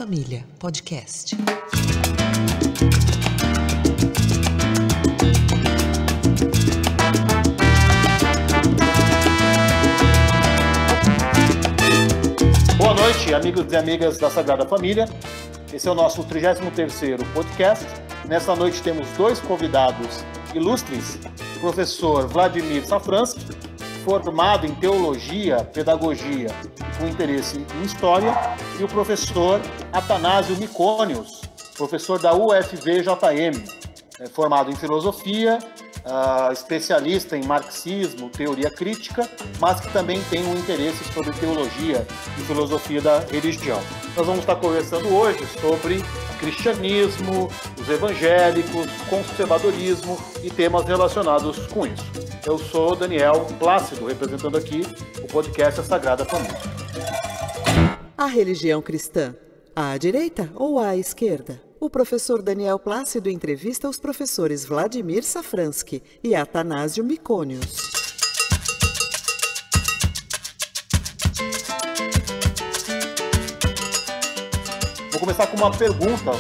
Família, podcast. Boa noite, amigos e amigas da Sagrada Família. Esse é o nosso 33º podcast. Nessa noite temos dois convidados ilustres, o professor Vladimir Safransky, formado em Teologia, Pedagogia, com interesse em História, e o professor Athanásio Myconius, professor da UFVJM, formado em Filosofia, especialista em Marxismo, Teoria Crítica, mas que também tem um interesse sobre Teologia e Filosofia da Religião. Nós vamos estar conversando hoje sobre cristianismo, os evangélicos, conservadorismo e temas relacionados com isso. Eu sou Daniel Plácido, representando aqui o podcast A Sagrada Família. A religião cristã, à direita ou à esquerda? O professor Daniel Plácido entrevista os professores Vladimir Safransky e Athanásio Myconius. Vou começar com uma pergunta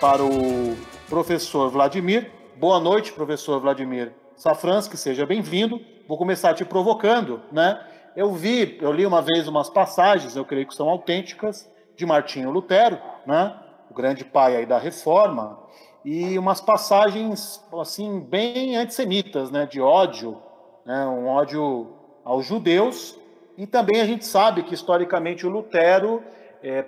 para o professor Vladimir. Boa noite, professor Vladimir Safransky, seja bem-vindo. Vou começar te provocando, né? Eu li uma vez umas passagens, eu creio que são autênticas, de Martinho Lutero, né? O grande pai aí da Reforma, e umas passagens, assim, bem antissemitas, né? De ódio, né? Um ódio aos judeus. E também a gente sabe que, historicamente, o Lutero,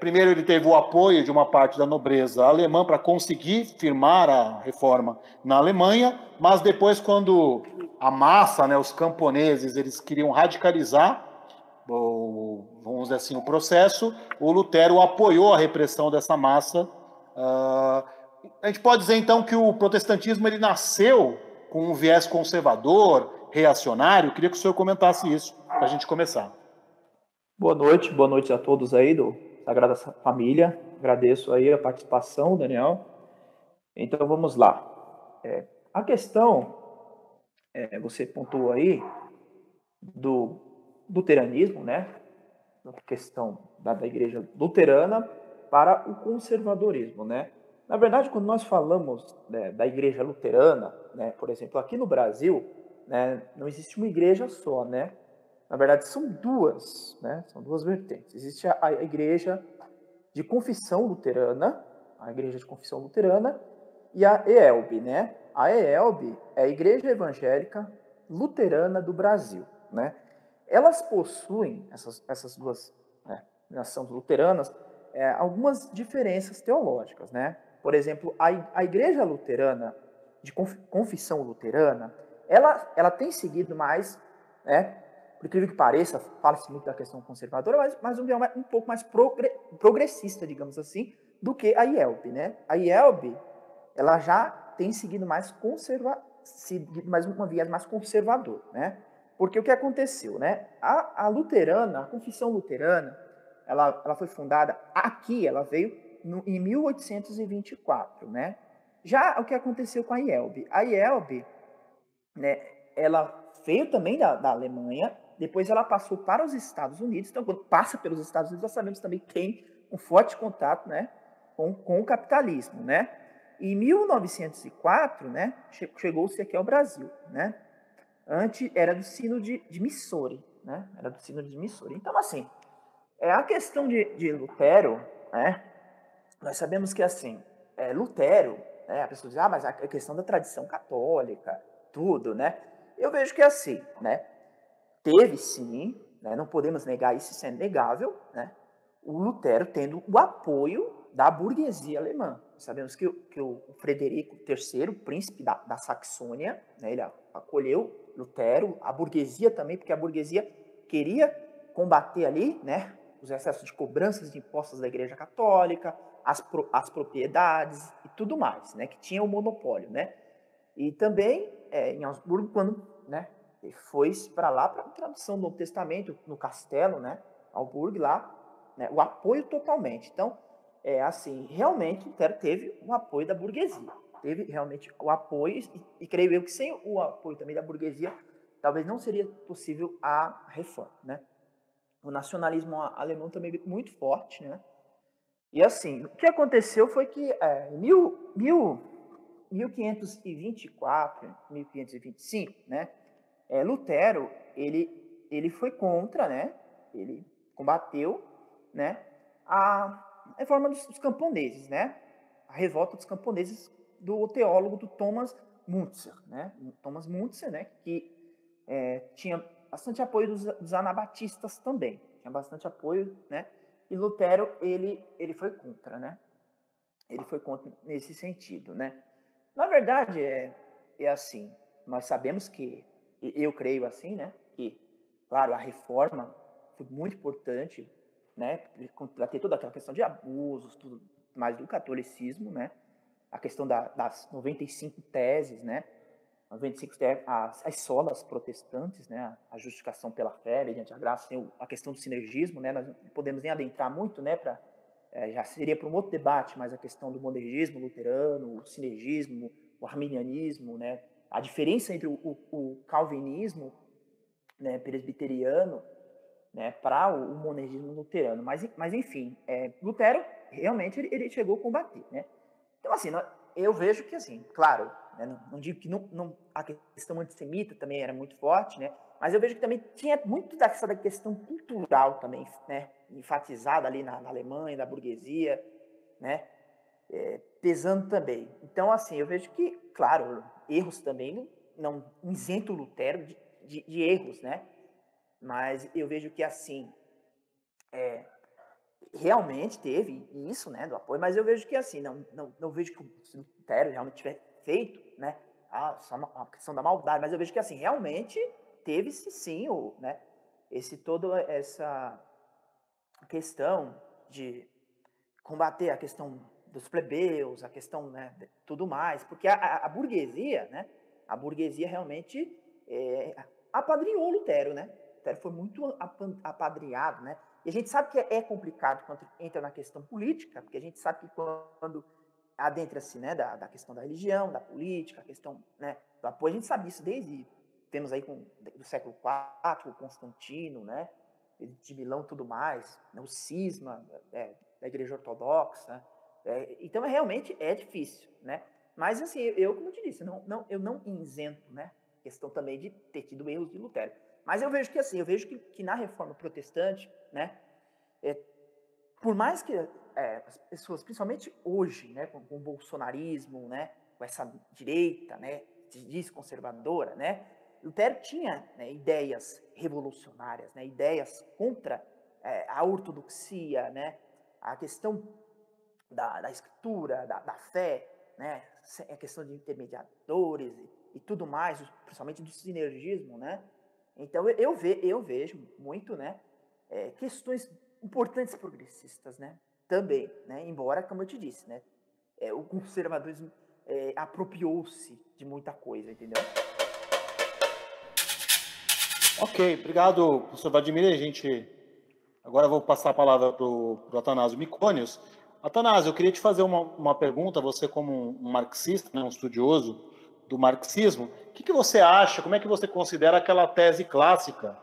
primeiro ele teve o apoio de uma parte da nobreza alemã para conseguir firmar a Reforma na Alemanha, mas depois, quando a massa, né, os camponeses, eles queriam radicalizar, vamos dizer assim, o processo, o Lutero apoiou a repressão dessa massa. A gente pode dizer, então, que o protestantismo ele nasceu com um viés conservador, reacionário. Eu queria que o senhor comentasse isso, para a gente começar. Boa noite a todos aí do Sagrada Família. Agradeço aí a participação, Daniel. Então, vamos lá. A questão, você pontuou aí, do luteranismo, né? A questão da igreja luterana para o conservadorismo, né? Na verdade, quando nós falamos, né, da igreja luterana, né, por exemplo, aqui no Brasil, né, não existe uma igreja só, né? Na verdade, são duas, né? São duas vertentes. Existe a igreja de confissão luterana, e a EELB, né? A EELB é a Igreja Evangélica Luterana do Brasil, né? Elas possuem, essas duas, né, nações luteranas, algumas diferenças teológicas, né? Por exemplo, a Igreja Luterana, de confissão luterana, ela tem seguido mais, né, por incrível que pareça, fala-se muito da questão conservadora, mas um pouco mais progressista, digamos assim, do que a IELB, né? A IELB, ela já tem seguido mais uma viés mais conservador, né? Porque o que aconteceu, né? A luterana, a confissão luterana, ela foi fundada aqui, ela veio em 1824, né? Já o que aconteceu com a IELB? A IELB, né, ela veio também da Alemanha, depois ela passou para os Estados Unidos. Então, quando passa pelos Estados Unidos, nós sabemos também que tem um forte contato, né, com o capitalismo, né? Em 1904, né, chegou-se aqui ao Brasil, né? Antes era do Sínodo de Missori, né? Era do Sínodo de Missori. Então, assim, a questão de Lutero, né? Nós sabemos que, assim, Lutero, né, a pessoa diz, mas a questão da tradição católica, tudo, né? Eu vejo que é assim, né? Teve sim, né, não podemos negar isso, isso é negável, né? O Lutero tendo o apoio da burguesia alemã. Sabemos que o Frederico III, príncipe da Saxônia, né, ele acolheu Lutero, a burguesia também, porque a burguesia queria combater ali, né, os excessos de cobranças de impostos da Igreja Católica, as propriedades e tudo mais, né, que tinha o monopólio, né? E também em Augsburgo, quando, né, foi para lá para a tradução do Novo Testamento, no castelo, né, Augsburgo lá, né, o apoio totalmente. Então, assim, realmente Lutero teve o apoio da burguesia, teve realmente o apoio, e creio eu que sem o apoio também da burguesia, talvez não seria possível a reforma, né? O nacionalismo alemão também é muito forte, né? E assim, o que aconteceu foi que em 1524, 1525, né, Lutero, ele foi contra, né, ele combateu, né, a reforma dos camponeses, né, a revolta dos camponeses do teólogo do Thomas Müntzer, né, que tinha bastante apoio dos anabatistas também, tinha bastante apoio, né, e Lutero, ele foi contra, né, ele foi contra nesse sentido, né. Na verdade, é assim, nós sabemos que, eu creio assim, né, que, claro, a reforma foi muito importante, né, para ter toda aquela questão de abusos, tudo mais do catolicismo, né, a questão das 95 teses, né, 95 teses, as solas protestantes, né, a justificação pela fé, mediante a graça, tem a questão do sinergismo, né, nós não podemos nem adentrar muito, né, já seria para um outro debate, mas a questão do monergismo luterano, o sinergismo, o arminianismo, né, a diferença entre o calvinismo, né, presbiteriano, né, para o monergismo luterano. Mas enfim, Lutero realmente ele chegou a combater, né. Então assim, eu vejo que assim, claro, né, não digo que a questão antissemita também era muito forte, né, mas eu vejo que também tinha muito dessa questão cultural também, né, enfatizada ali na Alemanha, da burguesia, né, pesando também. Então assim, eu vejo que, claro, erros também não isento o Lutero de erros, né, mas eu vejo que assim, realmente teve isso, né, do apoio, mas eu vejo que assim, não vejo que o Lutero realmente tiver feito, né, só uma questão da maldade, mas eu vejo que assim, realmente teve-se sim, né, toda essa questão de combater a questão dos plebeus, a questão, né, de tudo mais, porque a burguesia, né, a burguesia realmente apadrinhou Lutero, né? Lutero foi muito apadrinhado, né? E a gente sabe que é complicado quando entra na questão política, porque a gente sabe que quando adentra-se, né, da questão da religião, da política, a questão, né, do apoio, a gente sabe isso desde, temos aí do século IV, o Constantino, né, de Milão tudo mais, né, o cisma da Igreja Ortodoxa. Então, realmente é difícil, né? Mas, assim, eu como eu te disse, eu não isento, né, questão também de ter tido erros de Lutero. Mas eu vejo que, assim, que na Reforma Protestante, né, por mais que as pessoas, principalmente hoje, né, com o bolsonarismo, né, com essa direita, né, se diz conservadora, né, Lutero tinha, né, ideias revolucionárias, né, ideias contra a ortodoxia, né, a questão da escritura, da fé, né, a questão de intermediadores e tudo mais, principalmente do sinergismo, né. Então eu vejo muito, né, questões importantes progressistas, né, também, né, embora, como eu te disse, né, o conservadorismo apropriou-se de muita coisa, entendeu? Ok, obrigado, professor Vladimir. Agora eu vou passar a palavra para o Atanásio Micônios. Atanásio, eu queria te fazer uma pergunta, você como um marxista, né, um estudioso do marxismo, o que você acha, como é que você considera aquela tese clássica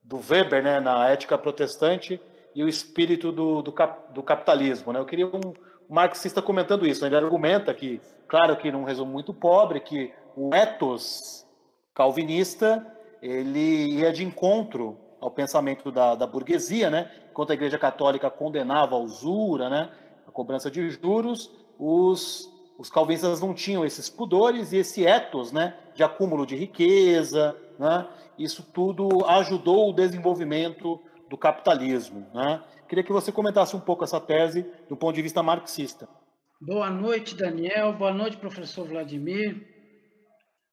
do Weber, né, na Ética Protestante e o espírito do capitalismo, né? Eu queria um marxista comentando isso, né? Ele argumenta que, claro que num resumo muito pobre, que o ethos calvinista ele ia de encontro ao pensamento da burguesia, né? Enquanto a Igreja Católica condenava a usura, né? A cobrança de juros, os calvinistas não tinham esses pudores e esse ethos, né? De acúmulo de riqueza, né? Isso tudo ajudou o desenvolvimento do capitalismo, né? Queria que você comentasse um pouco essa tese do ponto de vista marxista. Boa noite, Daniel. Boa noite, professor Vladimir.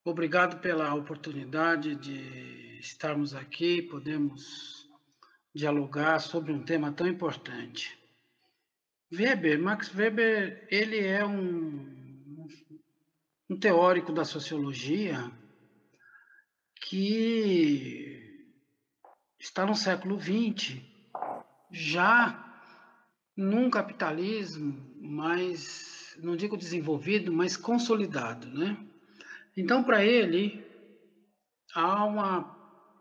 Obrigado pela oportunidade de estarmos aqui, podemos dialogar sobre um tema tão importante. Max Weber, ele é um teórico da sociologia que está no século XX, já num capitalismo mais, não digo desenvolvido, mas consolidado, né? Então, para ele, há uma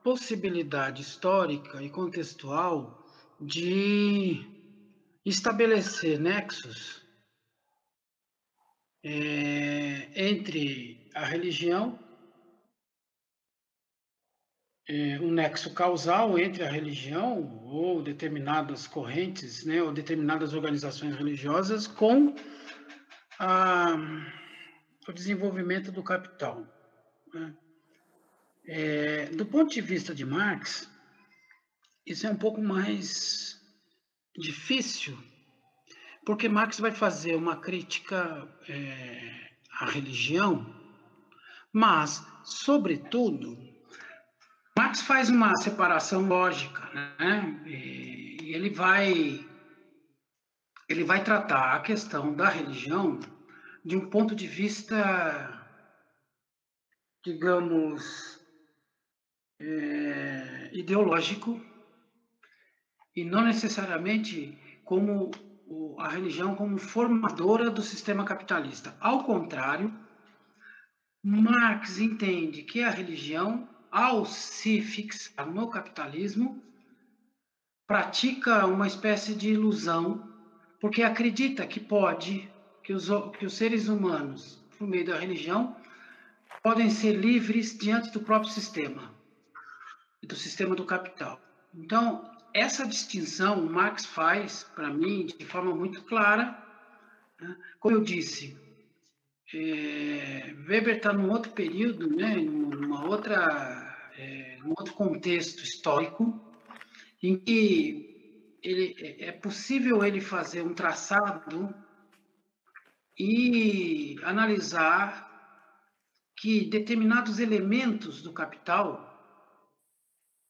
possibilidade histórica e contextual de estabelecer nexos entre a religião, um nexo causal entre a religião ou determinadas correntes, né, ou determinadas organizações religiosas com o desenvolvimento do capital. Né? Do ponto de vista de Marx, isso é um pouco mais difícil, porque Marx vai fazer uma crítica à religião, mas, sobretudo, Marx faz uma separação lógica, né? E ele vai tratar a questão da religião de um ponto de vista, digamos, ideológico, e não necessariamente como a religião como formadora do sistema capitalista. Ao contrário, Marx entende que a religião, ao se fixar no capitalismo, pratica uma espécie de ilusão, porque acredita que que os seres humanos, por meio da religião, podem ser livres diante do próprio sistema, do sistema do capital. Então, essa distinção Marx faz, para mim, de forma muito clara. Né? Como eu disse, Weber está num outro período, né, num outro contexto histórico, em que é possível ele fazer um traçado e analisar que determinados elementos do capital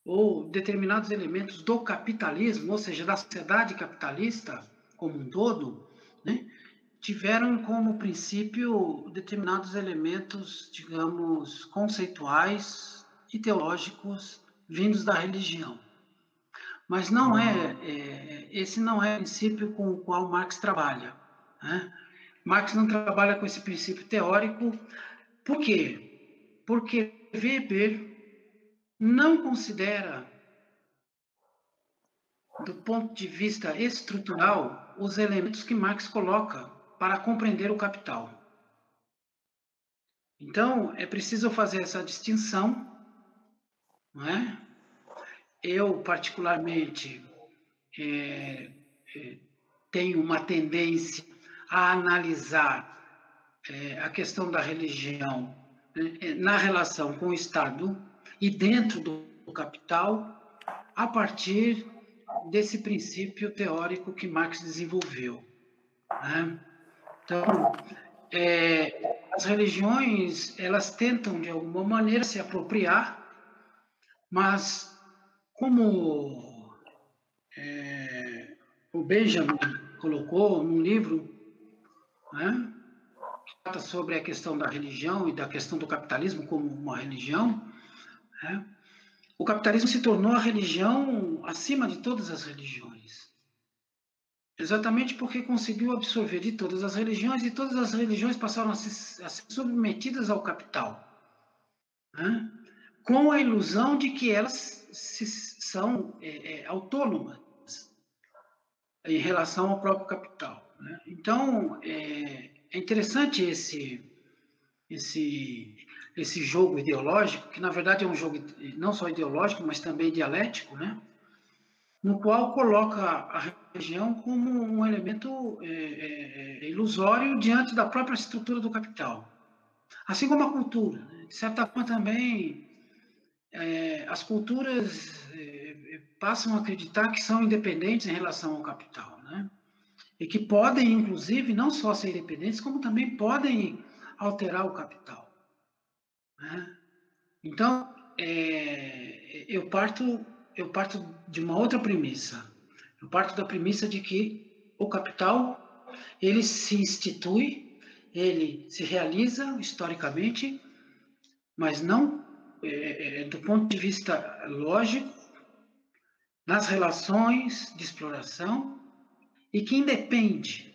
ou determinados elementos do capitalismo, ou seja, da sociedade capitalista como um todo, né, tiveram como princípio determinados elementos, digamos, conceituais e teológicos vindos da religião. Mas não esse não é o princípio com o qual Marx trabalha. Né? Marx não trabalha com esse princípio teórico. Por quê? Porque Weber não considera, do ponto de vista estrutural, os elementos que Marx coloca para compreender o capital. Então, é preciso fazer essa distinção, não é? Eu, particularmente, tenho uma tendência a analisar a questão da religião na relação com o Estado e dentro do capital, a partir desse princípio teórico que Marx desenvolveu. Né? Então, as religiões, elas tentam, de alguma maneira, se apropriar, mas como o Benjamin colocou num livro, né, que trata sobre a questão da religião e da questão do capitalismo como uma religião, né, o capitalismo se tornou a religião acima de todas as religiões. Exatamente porque conseguiu absorver de todas as religiões e todas as religiões passaram a ser submetidas ao capital. Né? Com a ilusão de que elas são autônomas em relação ao próprio capital. Né? Então, é interessante esse jogo ideológico, que na verdade é um jogo não só ideológico, mas também dialético, né? No qual coloca a religião como um elemento ilusório diante da própria estrutura do capital. Assim como a cultura. Né? De certa forma também, as culturas passam a acreditar que são independentes em relação ao capital. Né? E que podem, inclusive, não só ser independentes, como também podem alterar o capital. Né? Então, eu parto de uma outra premissa. Eu parto da premissa de que o capital, ele se institui, ele se realiza historicamente, mas não do ponto de vista lógico, nas relações de exploração, e que independe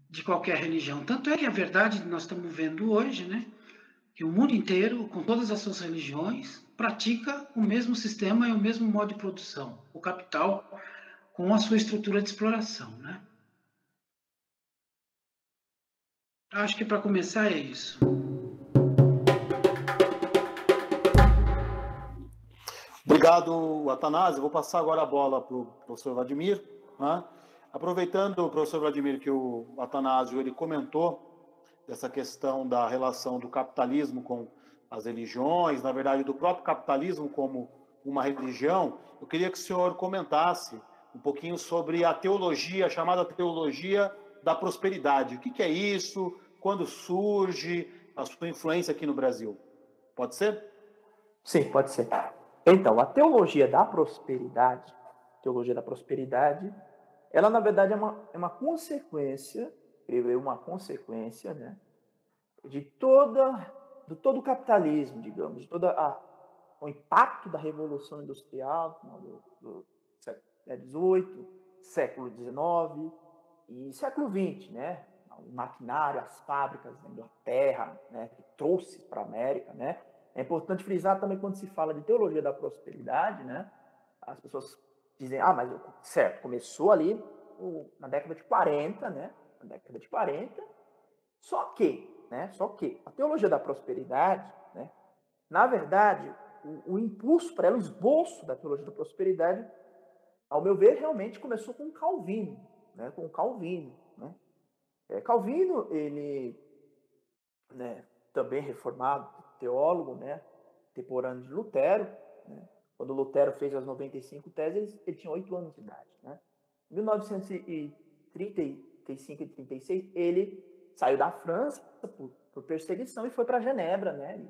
de qualquer religião. Tanto é que a verdade nós estamos vendo hoje, né? Que o mundo inteiro, com todas as suas religiões, pratica o mesmo sistema e o mesmo modo de produção. O capital com a sua estrutura de exploração, né? Acho que para começar é isso. Obrigado, Atanásio. Vou passar agora a bola para o professor Vladimir. Né? Aproveitando, professor Vladimir, que o Atanásio ele comentou dessa questão da relação do capitalismo com as religiões, na verdade, do próprio capitalismo como uma religião, eu queria que o senhor comentasse um pouquinho sobre a teologia, a chamada teologia da prosperidade. O que é isso? Quando surge? A sua influência aqui no Brasil? Pode ser? Sim, pode ser. Então, a teologia da prosperidade, ela na verdade é uma consequência, né, de todo o capitalismo, digamos, de o impacto da Revolução Industrial do século XVIII, século XIX e século XX, né? O maquinário, as fábricas da Inglaterra, né, que trouxe para a América, né? É importante frisar também quando se fala de teologia da prosperidade, né? As pessoas dizem, mas certo, começou ali na década de 40, né? Na década de 40, só que a teologia da prosperidade, né? Na verdade, o impulso para ela, o esboço da teologia da prosperidade, ao meu ver, realmente começou com Calvino, né? Né? Calvino, ele, né, também reformado, teólogo, né, contemporâneo de Lutero, né? Quando Lutero fez as 95 teses, ele tinha 8 anos de idade, né? Em 1935 e 36, ele saiu da França por perseguição e foi para Genebra, né?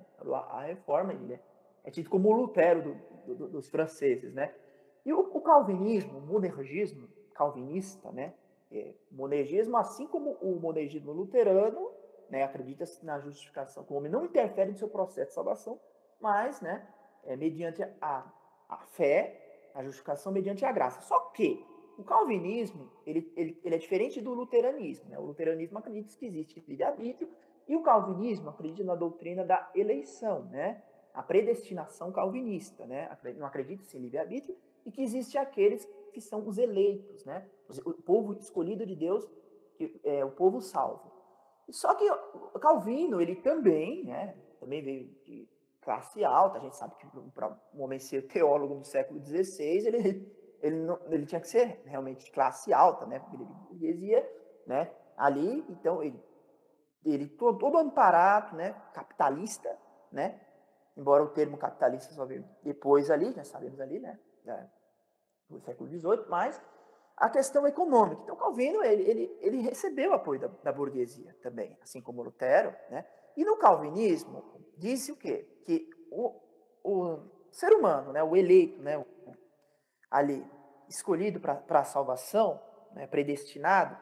A reforma, ele é tido como o Lutero dos franceses, né? E o calvinismo, o monergismo calvinista, né? O monergismo, assim como o monergismo luterano, né, acredita-se na justificação, que o homem não interfere no seu processo de salvação, mas, né, mediante a fé, a justificação mediante a graça. Só que o calvinismo, ele é diferente do luteranismo, né? O luteranismo acredita que existe livre-arbítrio e o calvinismo acredita na doutrina da eleição, né? A predestinação calvinista, né? Não acredita em livre-arbítrio e que existe aqueles que são os eleitos, né? O povo escolhido de Deus, o povo salvo. Só que o Calvino, ele também, né? Também veio de classe alta. A gente sabe que para um homem ser teólogo no século XVI, ele tinha que ser realmente de classe alta, né? Porque ele burguesia, né? Ali, então, ele todo amparado, né? Capitalista, né? Embora o termo capitalista só veio depois ali, já sabemos ali, né? Do século XVIII, mas a questão econômica. Então, Calvino, ele recebeu apoio da burguesia também, assim como Lutero, né? E no calvinismo, disse o quê? Que o ser humano, né? O eleito, né? Ali, escolhido para a salvação, né? Predestinado,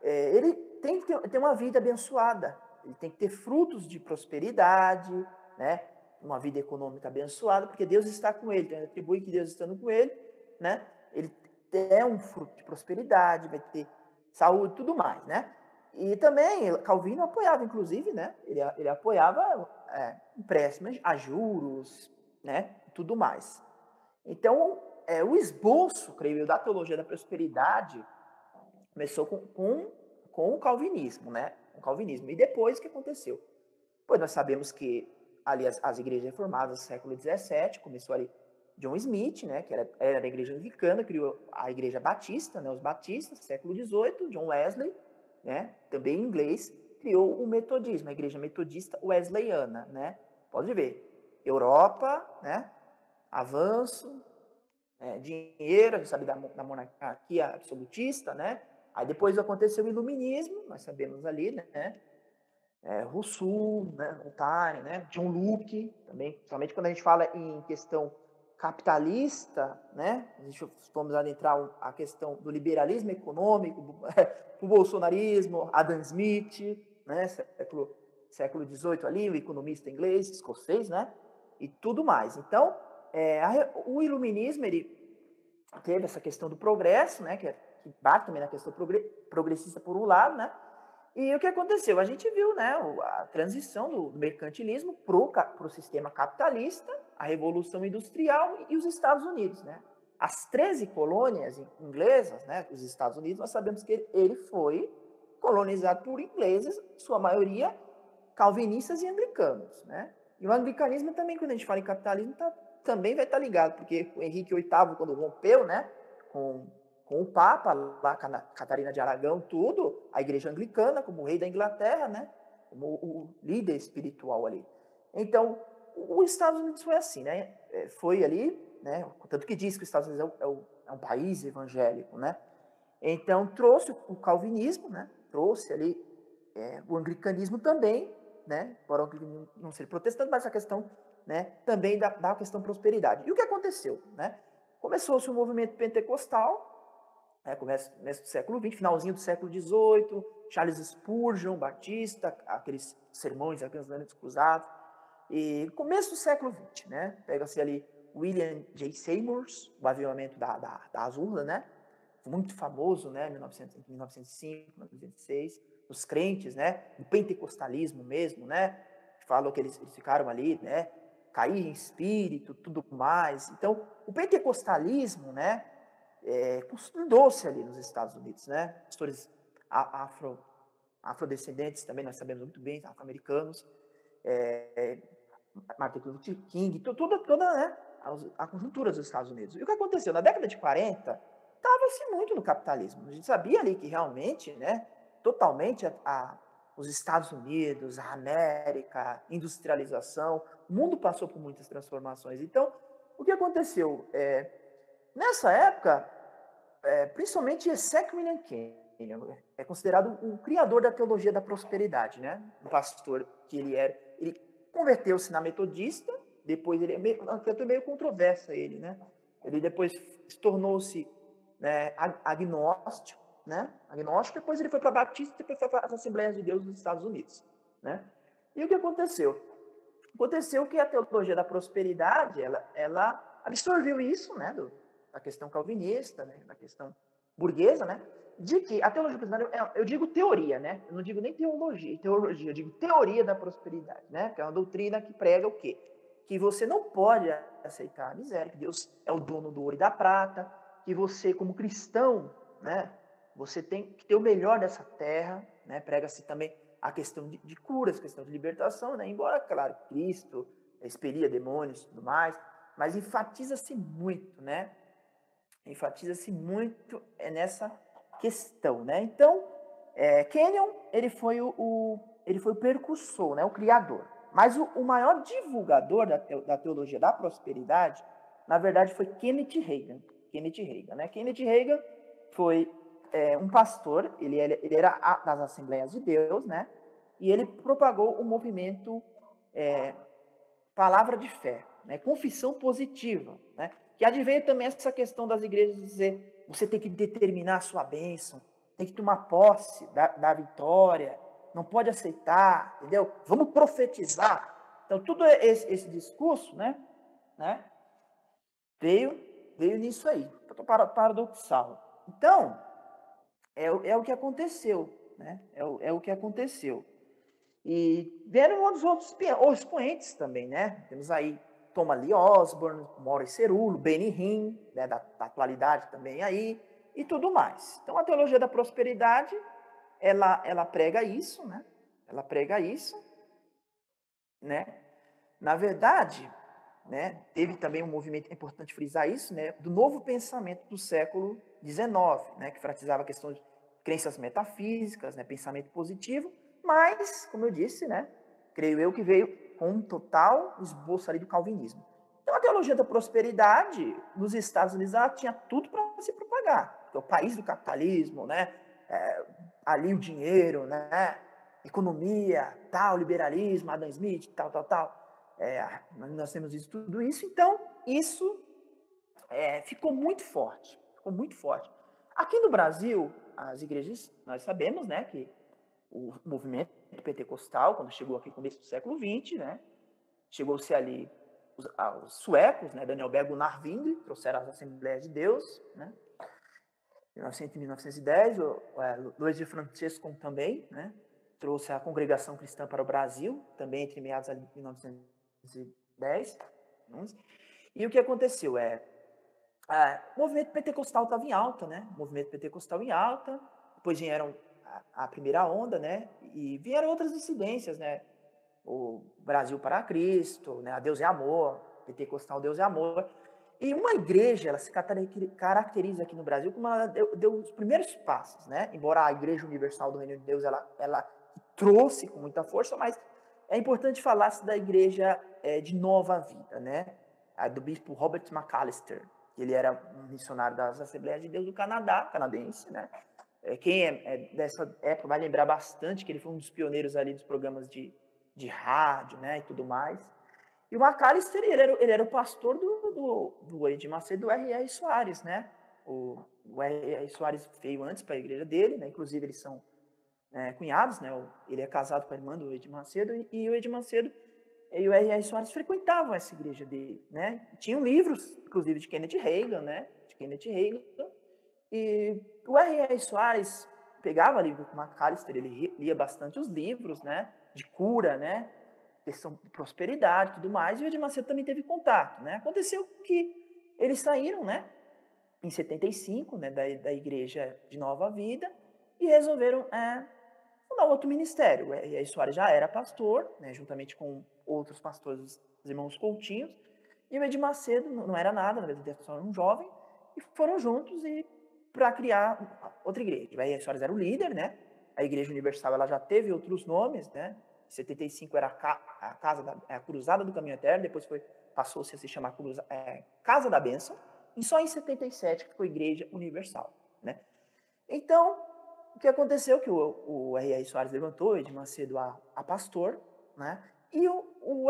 ele tem que ter uma vida abençoada, ele tem que ter frutos de prosperidade, né? Uma vida econômica abençoada, porque Deus está com ele, então ele atribui que Deus estando com ele, né? Ele é um fruto de prosperidade, vai ter saúde e tudo mais, né? E também Calvino apoiava, inclusive, né? Ele apoiava empréstimos a juros, né? Tudo mais. Então, o esboço, creio eu, da teologia da prosperidade começou com o calvinismo, né? O calvinismo. E depois o que aconteceu? Pois nós sabemos que ali as igrejas reformadas do século XVII, começou ali John Smith, né, que era da igreja anglicana, criou a igreja batista, né, os batistas, século XVIII, John Wesley, né, também em inglês, criou o metodismo, a igreja metodista wesleyana, né, pode ver, Europa, né, avanço, dinheiro, a gente sabe da monarquia absolutista, né, aí depois aconteceu o iluminismo, nós sabemos ali, né, Rousseau, né, Montaigne, né, John Locke, também, somente quando a gente fala em questão capitalista, né, a gente vamos adentrar a questão do liberalismo econômico, o bolsonarismo, Adam Smith, né, século XVIII ali, o economista inglês, escocês, né, e tudo mais. Então, o iluminismo, ele teve essa questão do progresso, né, que bate também na questão progressista por um lado, né, e o que aconteceu? A gente viu, né, a transição do mercantilismo para o sistema capitalista, a Revolução Industrial e os Estados Unidos, né? as 13 colônias inglesas, né, os Estados Unidos, nós sabemos que ele foi colonizado por ingleses, sua maioria calvinistas e anglicanos, né? E o anglicanismo também, quando a gente fala em capitalismo, também vai estar ligado, porque o Henrique VIII, quando rompeu, né, com o Papa, lá, Catarina de Aragão, tudo, a igreja anglicana, como o rei da Inglaterra, né, como o líder espiritual ali. Então, os Estados Unidos foi assim, né? Foi ali, né? Tanto que diz que os Estados Unidos é um país evangélico, né? Então, trouxe o calvinismo, né? Trouxe ali o anglicanismo também, né? Embora o anglicanismo não seja protestante, mas a questão, né, também da questão prosperidade. E o que aconteceu, né? Começou-se o movimento pentecostal, né, começo do século XX, finalzinho do século XVIII, Charles Spurgeon, Batista, aqueles sermões, aqueles anos cruzados, e começo do século XX, né? Pega-se ali William J. Seymour's, o avivamento da Azurra, né? Muito famoso, né? Em 1905, 1906, os crentes, né? Do pentecostalismo mesmo, né? Falam que eles ficaram ali, né? Cair em espírito, tudo mais. Então, o pentecostalismo, né? Consolidou-se ali nos Estados Unidos, né? Pastores afrodescendentes também, nós sabemos muito bem, afro-americanos, Martin Luther King, toda né, a conjuntura dos Estados Unidos. E o que aconteceu? Na década de 40, estava-se muito no capitalismo. A gente sabia ali que realmente, né, totalmente os Estados Unidos, a América, industrialização, o mundo passou por muitas transformações. Então, o que aconteceu? Nessa época, principalmente Esek William Kenyon é considerado o criador da teologia da prosperidade, né? Um pastor que ele converteu-se na metodista, depois ele meio controversa ele, né? Ele depois tornou-se, né, agnóstico, né? Agnóstico, depois ele foi para Batista e depois foi para as Assembleias de Deus nos Estados Unidos, né? E o que aconteceu? Aconteceu que a teologia da prosperidade, ela absorveu isso, né, da questão calvinista, né, da questão burguesa, né, de que a teologia da prosperidade, eu digo teoria, né, eu não digo nem teologia, eu digo teoria da prosperidade, né, que é uma doutrina que prega o quê? Que você não pode aceitar a miséria, que Deus é o dono do ouro e da prata, que você, como cristão, né, você tem que ter o melhor dessa terra, né, prega-se também a questão de curas, a questão de libertação, né, embora, claro, Cristo expelia demônios e tudo mais, mas enfatiza-se muito, né, enfatiza-se muito nessa questão, né? Então, Kenyon, ele foi o percursor, né? O criador. Mas o maior divulgador da teologia da prosperidade, na verdade, foi Kenneth Hagin. Né? Kenneth Hagin foi um pastor, ele era das Assembleias de Deus, né? E ele propagou o movimento Palavra de Fé, né? Confissão positiva, né? Que advém também essa questão das igrejas dizer, você tem que determinar a sua bênção, tem que tomar posse da vitória, não pode aceitar, entendeu? Vamos profetizar. Então, tudo esse discurso, né, veio nisso aí, paradoxal. Então, é o que aconteceu, né? É o que aconteceu. E vieram outros expoentes também, né? Temos aí Thomas Lee Osborne, Maurice Cerullo, Benny Hinn, né, da atualidade também aí, e tudo mais. Então, a teologia da prosperidade, ela prega isso, né? Ela prega isso, né? Na verdade, né, teve também um movimento, é importante frisar isso, né, do novo pensamento do século XIX, né, que enfatizava a questão de crenças metafísicas, né, pensamento positivo, mas, como eu disse, né, creio eu que veio com um total esboço ali do calvinismo. Então, a teologia da prosperidade nos Estados Unidos ela tinha tudo para se propagar, porque é o país do capitalismo, né, ali o dinheiro, né, economia, tal, liberalismo, Adam Smith, tal. Nós temos isso, tudo isso, então isso ficou muito forte, Aqui no Brasil, as igrejas, nós sabemos, né, que o movimento pentecostal, quando chegou aqui no começo do século XX, né, chegou-se ali os suecos, né, Daniel Berg e Gunnar Wingre, trouxeram as Assembleias de Deus, né, em 1910, Luiz de Francisco também, né, trouxe a Congregação Cristã para o Brasil, também entre meados de 1910. E o que aconteceu? O movimento pentecostal estava em alta, né? O movimento pentecostal em alta, depois vieram a primeira onda, né? E vieram outras dissidências, né? O Brasil para Cristo, né? A Deus é Amor, pentecostal Deus é Amor. E uma igreja, ela se caracteriza aqui no Brasil como ela deu os primeiros passos, né? Embora a Igreja Universal do Reino de Deus, ela trouxe com muita força, mas é importante falar-se da Igreja de Nova Vida, né? A do bispo Robert McAllister, que ele era um missionário das Assembleias de Deus do Canadá, canadense, né? Quem é dessa época vai lembrar bastante que ele foi um dos pioneiros ali dos programas de rádio, né, e tudo mais. E o McAllister, ele era o pastor do Edir Macedo, do R.R. Soares, né? O R.R. Soares veio antes para a igreja dele, né? Inclusive eles são cunhados, né? Ele é casado com a irmã do Edir Macedo, e o Edir Macedo e o R.R. Soares frequentavam essa igreja dele, né? Tinham livros, inclusive, de Kenneth Hagin, né? E o R.R. Soares pegava livro com McAllister, ele lia bastante os livros, né? De cura, né? Questão de prosperidade e tudo mais, e o Edir Macedo também teve contato, né? Aconteceu que eles saíram, né? Em 75, né? Da Igreja de Nova Vida, e resolveram fundar outro ministério. O R.R. Soares já era pastor, né? Juntamente com outros pastores, os irmãos Coutinhos, e o Edir Macedo não era nada, na verdade, só era um jovem, e foram juntos para criar outra igreja. O R.R. Soares era o líder, né? A Igreja Universal ela já teve outros nomes, né? Em 75 era a Cruzada do Caminho Eterno, depois passou-se a se chamar Casa da Bênção, e só em 77 que foi Igreja Universal, né? Então, o que aconteceu que o R.R. Soares levantou o Edir Macedo a pastor, né? E o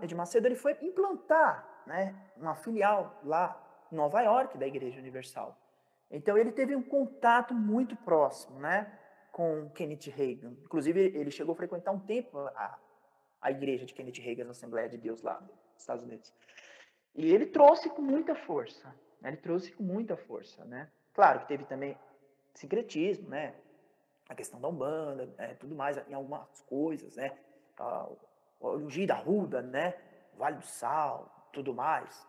Edir Macedo ele foi implantar, né, uma filial lá em Nova York da Igreja Universal. Então ele teve um contato muito próximo, né, com Kenneth Hagin. Inclusive ele chegou a frequentar um tempo a igreja de Kenneth Hagin na Assembleia de Deus lá nos Estados Unidos. E ele trouxe com muita força, né? Né? Claro que teve também sincretismo, né? A questão da Umbanda, tudo mais, em algumas coisas, né? O Ungido da Ruda, né? Vale do Sal, tudo mais.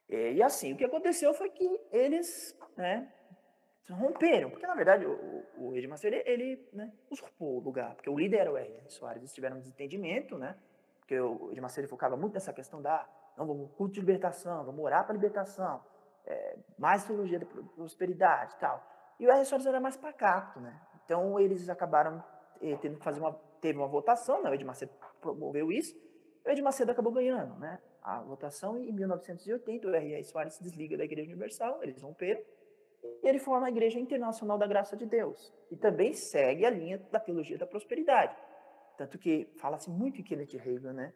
E assim, o que aconteceu foi que eles, né, romperam, porque na verdade o Edir Macedo, ele né, usurpou o lugar, porque o líder era o R.R. Soares, eles tiveram um desentendimento, né? Porque o Edir Macedo focava muito nessa questão não, vamos culto de libertação, vamos orar para libertação, mais teologia da prosperidade e tal. E o R.R. Soares era mais pacato, né? Então eles acabaram tendo que fazer teve uma votação, né? O Edir Macedo promoveu isso, o Edir Macedo acabou ganhando, né? A votação, e em 1980 o R.R. Soares se desliga da Igreja Universal, eles romperam, e ele forma a Igreja Internacional da Graça de Deus, e também segue a linha da teologia da prosperidade. Tanto que fala-se muito em Kenneth Hagin, né?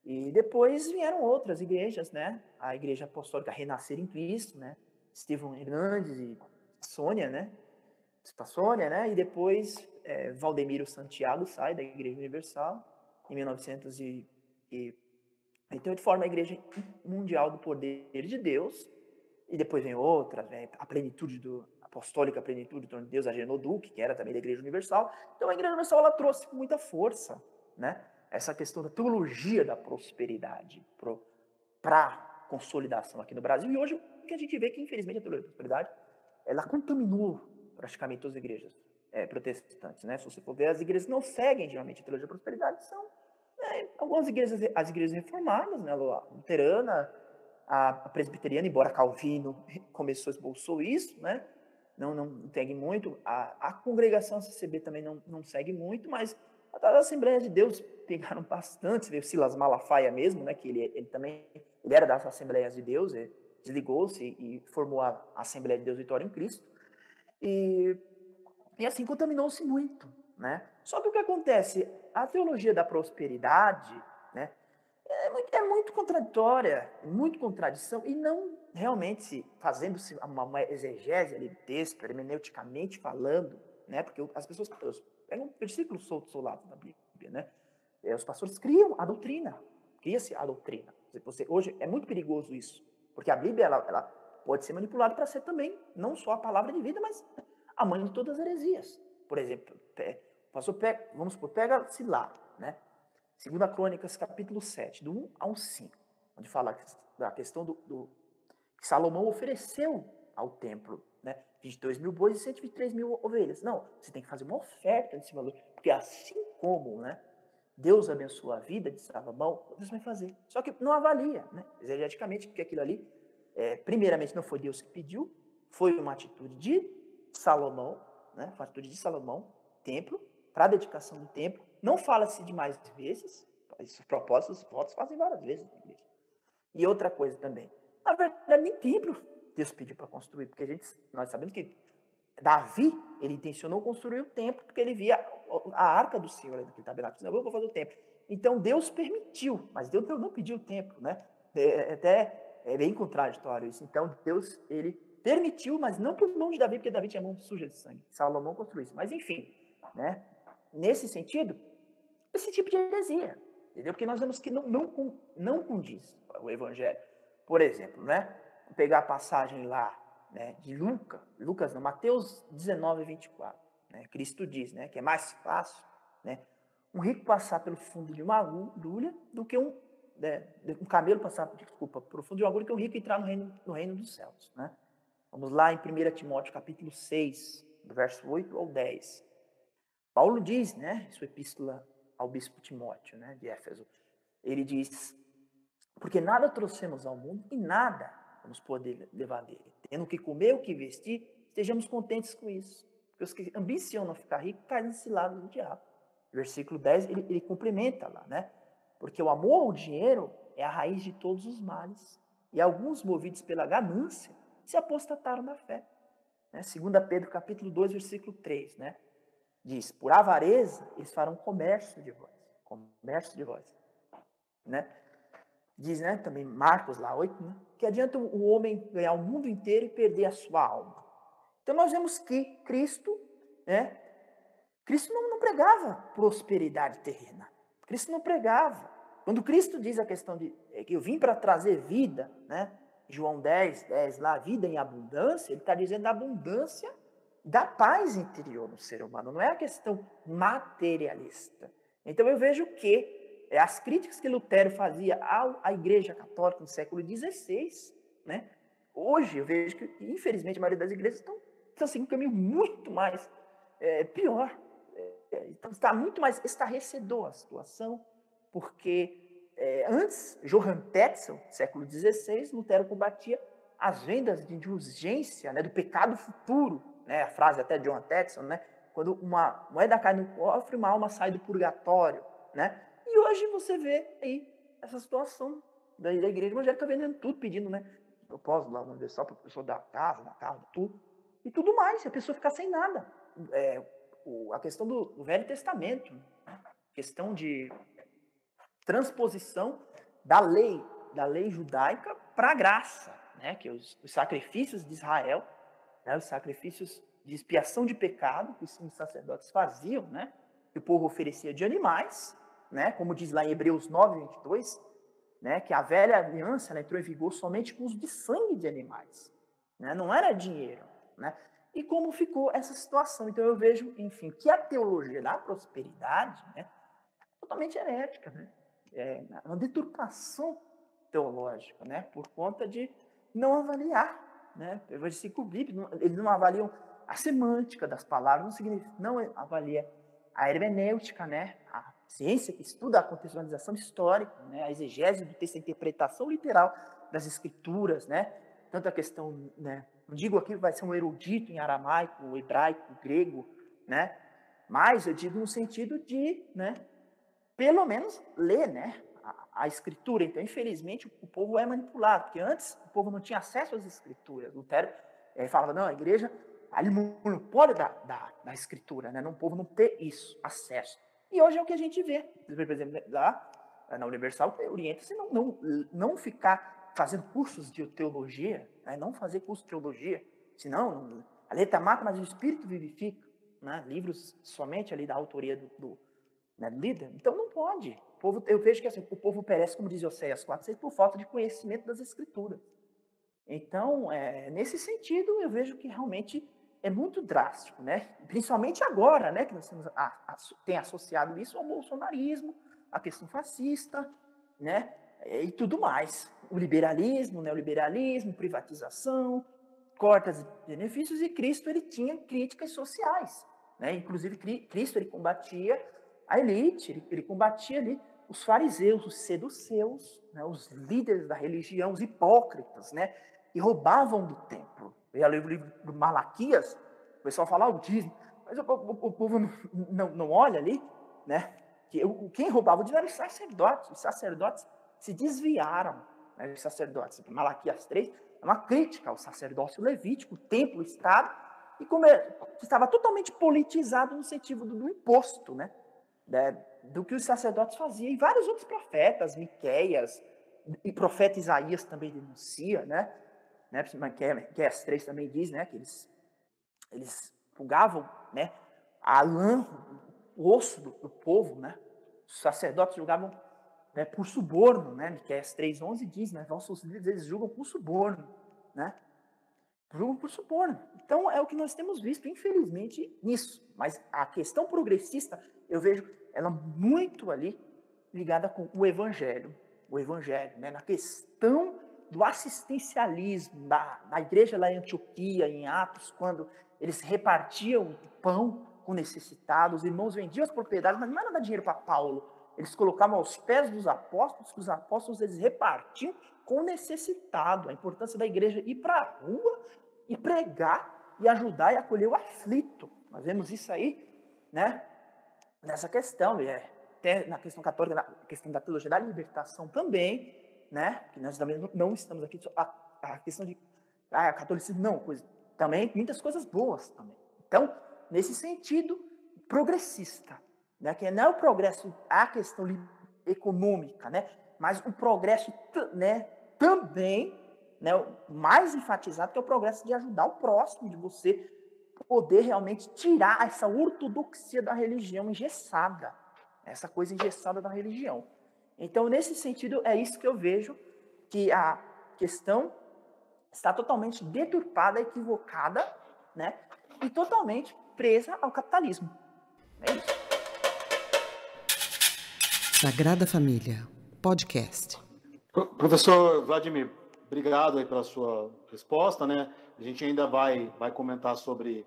E depois vieram outras igrejas, né? A Igreja Apostólica Renascer em Cristo, né? Estevão Hernandes e Sônia, né? E depois Valdemiro Santiago sai da Igreja Universal em 1900 então ele forma a Igreja Mundial do Poder de Deus, e depois vem outras, a plenitude apostólica, a plenitude do trono de Deus, a Genoduc, que era também da Igreja Universal. Então a Igreja Universal ela trouxe com muita força, né, essa questão da teologia da prosperidade para consolidação aqui no Brasil. E hoje o que a gente vê é que, infelizmente, a teologia da prosperidade ela contaminou praticamente todas as igrejas protestantes, né? Se você for ver, as igrejas não seguem geralmente a teologia da prosperidade, são algumas igrejas, as igrejas reformadas, né, a luterana, a presbiteriana, embora Calvino esboçou isso, né, não segue muito, a congregação CCB também não segue muito, mas as Assembleias de Deus pegaram bastante, veio Silas Malafaia mesmo, né, que ele também ele era das Assembleias de Deus, desligou-se e formou a Assembleia de Deus Vitória em Cristo, e assim contaminou-se muito, né? Só que o que acontece? A teologia da prosperidade, né, é muito contraditória, muito contradição, e não realmente fazendo-se uma exegese ali do texto, hermeneuticamente falando, né, porque as pessoas pegam um versículo solto ao lado da Bíblia, né? Os pastores criam a doutrina, cria-se a doutrina. Hoje é muito perigoso isso, porque a Bíblia ela pode ser manipulada para ser também, não só a palavra de vida, mas a mãe de todas as heresias. Por exemplo, vamos supor, pega-se lá, né? 2 Crônicas, capítulo 7, do 1 ao 5, onde fala da questão que Salomão ofereceu ao templo, né? 22 mil bois e 123 mil ovelhas. Não, você tem que fazer uma oferta desse valor, porque assim como, né, Deus abençoa a vida de Salomão, Deus vai fazer. Só que não avalia, né, exegeticamente, porque aquilo ali, primeiramente, não foi Deus que pediu, foi uma atitude de Salomão, né, uma atitude de Salomão, templo, para a dedicação do templo. Não fala-se de mais vezes, os propósitos, os votos fazem várias vezes na igreja. E outra coisa também, na verdade, nem templo Deus pediu para construir, porque nós sabemos que Davi, ele intencionou construir o templo, porque ele via a arca do Senhor ali naquele tabernáculo. Eu vou fazer o templo. Então Deus permitiu, mas Deus não pediu o templo, né? Até é bem contraditório isso. Então Deus, ele permitiu, mas não por mão de Davi, porque Davi tinha mão suja de sangue. Salomão construiu isso. Mas enfim, né? Nesse sentido, esse tipo de heresia, entendeu? Porque nós vemos que não condiz o evangelho. Por exemplo, né? Vou pegar a passagem lá, né, de Lucas, não, Mateus 19, 24. Né, Cristo diz, né, que é mais fácil, né, um rico passar pelo fundo de uma agulha do que um camelo passar, pelo fundo de uma agulha, do que um rico entrar no reino dos céus. Né? Vamos lá em 1 Timóteo capítulo 6, do verso 8 ao 10. Paulo diz, né, sua epístola ao bispo Timóteo, né, de Éfeso, ele diz: porque nada trouxemos ao mundo e nada vamos poder levar dele. Tendo o que comer, o que vestir, estejamos contentes com isso. Porque os que ambicionam ficar ricos caem nesse lado do diabo. Versículo 10, ele cumprimenta lá, né? Porque o amor ao dinheiro é a raiz de todos os males. E alguns, movidos pela ganância, se apostataram da fé. Né? 2 Pedro capítulo 2, versículo 3, né? Diz: por avareza, eles farão comércio de vós. Comércio de vós. Né? Diz, né, também Marcos lá, 8, né, que adianta o homem ganhar o mundo inteiro e perder a sua alma. Então nós vemos que Cristo, né, Cristo não pregava prosperidade terrena. Cristo não pregava. Quando Cristo diz a questão de que eu vim para trazer vida, né, João 10, lá, vida em abundância, ele está dizendo a abundância da paz interior no ser humano, não é a questão materialista. Então eu vejo que as críticas que Lutero fazia à Igreja Católica no século XVI, né? Hoje eu vejo que, infelizmente, a maioria das igrejas estão seguindo um caminho muito mais pior. Então, está muito mais estarrecedor a situação, porque antes, Johann Tetzel, século XVI, Lutero combatia as vendas de indulgência, né, do pecado futuro, né? A frase até de Johann Tetzel, né? Quando uma moeda cai no cofre, uma alma sai do purgatório, né? E hoje você vê aí essa situação da igreja evangélica vendendo tudo, pedindo, né, propósito lá universal para a pessoa da casa, tudo. E tudo mais, a pessoa ficar sem nada. A questão do Velho Testamento, né? Questão de transposição da lei judaica para a graça, né? Que os sacrifícios de Israel, né, os sacrifícios de expiação de pecado que os sacerdotes faziam, né, que o povo oferecia de animais, né, como diz lá em Hebreus 9, 22, né, que a velha aliança, ela entrou em vigor somente com o uso de sangue de animais, né, não era dinheiro. Né, e como ficou essa situação? Então eu vejo, enfim, que a teologia da prosperidade, né, é totalmente herética, né, é uma deturpação teológica, né, por conta de não avaliar, né, o versículo bíblico, eles não avaliam a semântica das palavras, não avalia a hermenêutica, né, a ciência que estuda a contextualização histórica, né, a exegese do texto, a interpretação literal das escrituras, né, tanto a questão, né, não digo aqui que vai ser um erudito em aramaico, hebraico, grego, né, mas eu digo no sentido de, né, pelo menos ler, né, a escritura. Então, infelizmente, o povo é manipulado, porque antes o povo não tinha acesso às escrituras. Lutero falava, não, a igreja ali monopólio da escritura, né? O povo não ter isso, acesso. E hoje é o que a gente vê. Por exemplo, lá na Universal, orienta-se não ficar fazendo cursos de teologia, né? Não fazer curso de teologia, senão a letra mata, mas o espírito vivifica, né? Livros somente ali da autoria do líder. Então não pode. Eu vejo que assim, o povo perece, como diz Oséias 4:6, por falta de conhecimento das escrituras. Então, nesse sentido, eu vejo que realmente é muito drástico, né? Principalmente agora, né, que nós tem associado isso ao bolsonarismo, à questão fascista, né, e tudo mais. o liberalismo, o neoliberalismo, privatização, cortes de benefícios, e Cristo ele tinha críticas sociais, né? Inclusive Cristo ele combatia a elite, ele combatia ali os fariseus, os seduceus, né? Os líderes da religião, os hipócritas, né? E roubavam do templo. Eu li o livro do Malaquias, o pessoal fala o dízimo, mas o povo não olha ali, né? Quem roubava o dinheiro eram os sacerdotes se desviaram, né? Os sacerdotes, Malaquias 3, é uma crítica ao sacerdócio levítico, o templo, o Estado, e como estava totalmente politizado no sentido do imposto, né? Do que os sacerdotes faziam. E vários outros profetas, Miqueias, e profeta Isaías também denuncia, né? Miqueias 3 também diz, né, que eles julgavam, né, a lã, o osso do povo, né? Os sacerdotes julgavam, né, por suborno, né? Miqueias 3:11 diz, né, vossos líderes eles julgam por suborno, né? Julgam por suborno. Então é o que nós temos visto, infelizmente, nisso. Mas a questão progressista, eu vejo ela muito ali ligada com o evangelho, né? Na questão do assistencialismo da igreja lá em Antioquia, em Atos, quando eles repartiam o pão com necessitados, os irmãos vendiam as propriedades, mas não era dar dinheiro para Paulo. Eles colocavam aos pés dos apóstolos, que os apóstolos eles repartiam com o necessitado. A importância da igreja ir para a rua e pregar e ajudar e acolher o aflito. Nós vemos isso aí, né? Nessa questão, e até na questão católica, na questão da teologia da libertação também, né? Que nós também não estamos aqui a questão de catolicismo, não, também muitas coisas boas também. Então, nesse sentido progressista, né? Que não é o progresso, a questão econômica, né? Mas o progresso, né? Também, né? Mais enfatizado, que é o progresso de ajudar o próximo, de você poder realmente tirar essa ortodoxia da religião engessada, essa coisa engessada da religião. Então, nesse sentido, é isso que eu vejo, que a questão está totalmente deturpada, equivocada, né? E totalmente presa ao capitalismo. É isso. Sagrada Família, podcast. Professor Vladimir, obrigado aí pela sua resposta, né? A gente ainda vai comentar sobre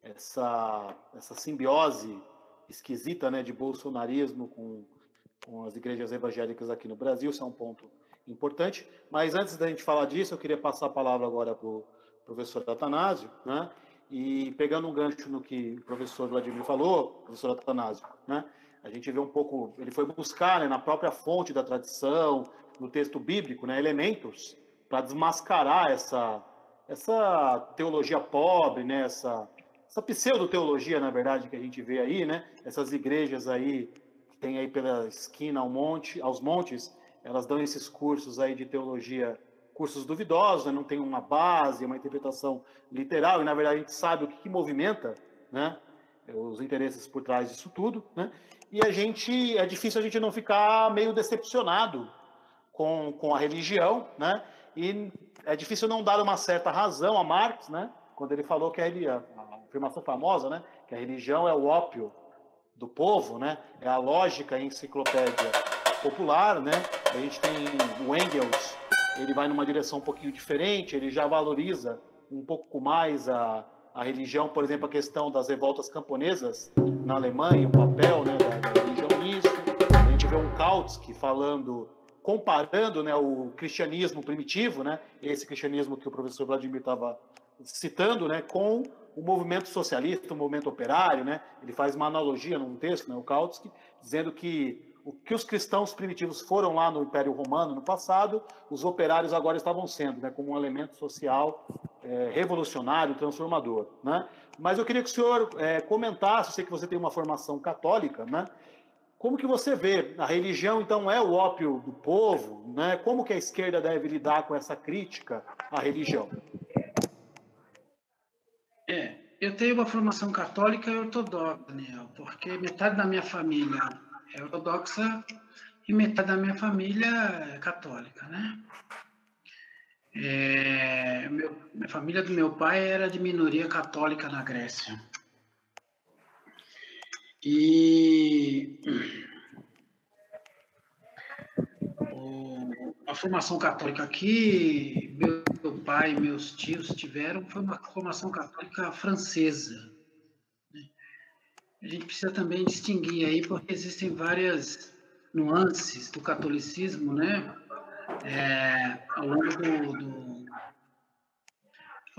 essa simbiose esquisita, né, de bolsonarismo com as igrejas evangélicas aqui no Brasil. Isso é um ponto importante. Mas antes da gente falar disso, eu queria passar a palavra agora para o professor Athanásio, né? E pegando um gancho no que o professor Vladimir falou, professor Athanásio, né? A gente vê um pouco, ele foi buscar, né, na própria fonte da tradição, no texto bíblico, né, elementos para desmascarar essa teologia pobre, né, essa pseudo-teologia, na verdade, que a gente vê aí, né? Essas igrejas aí, que tem aí pela esquina aos montes, elas dão esses cursos aí de teologia, cursos duvidosos, né? Não tem uma base, uma interpretação literal, e na verdade a gente sabe o que movimenta, né? Os interesses por trás disso tudo, né? E é difícil a gente não ficar meio decepcionado com a religião, né? E é difícil não dar uma certa razão a Marx, né? Quando ele falou que a afirmação famosa, né? Que a religião é o ópio do povo, né? É a lógica enciclopédia popular, né? A gente tem o Engels, ele vai numa direção um pouquinho diferente, ele já valoriza um pouco mais a religião, por exemplo, a questão das revoltas camponesas na Alemanha, o papel, né, da religião nisso. A gente vê um Kautsky comparando, né, o cristianismo primitivo, né, esse cristianismo que o professor Vladimir estava citando, né, com o movimento socialista, o movimento operário, né? Ele faz uma analogia num texto, né, o Kautsky, dizendo que o que os cristãos primitivos foram lá no Império Romano no passado, os operários agora estavam sendo, né, como um elemento social revolucionário, transformador, né? Mas eu queria que o senhor comentasse, eu sei que você tem uma formação católica, né? Como que você vê? A religião, então, é o ópio do povo, né? Como que a esquerda deve lidar com essa crítica à religião? Eu tenho uma formação católica e ortodoxa, Daniel, porque metade da minha família é ortodoxa e metade da minha família é católica, né? A família do meu pai era de minoria católica na Grécia. E a formação católica aqui, meu pai e meus tios tiveram, foi uma formação católica francesa. A gente precisa também distinguir aí, porque existem várias nuances do catolicismo, né? Ao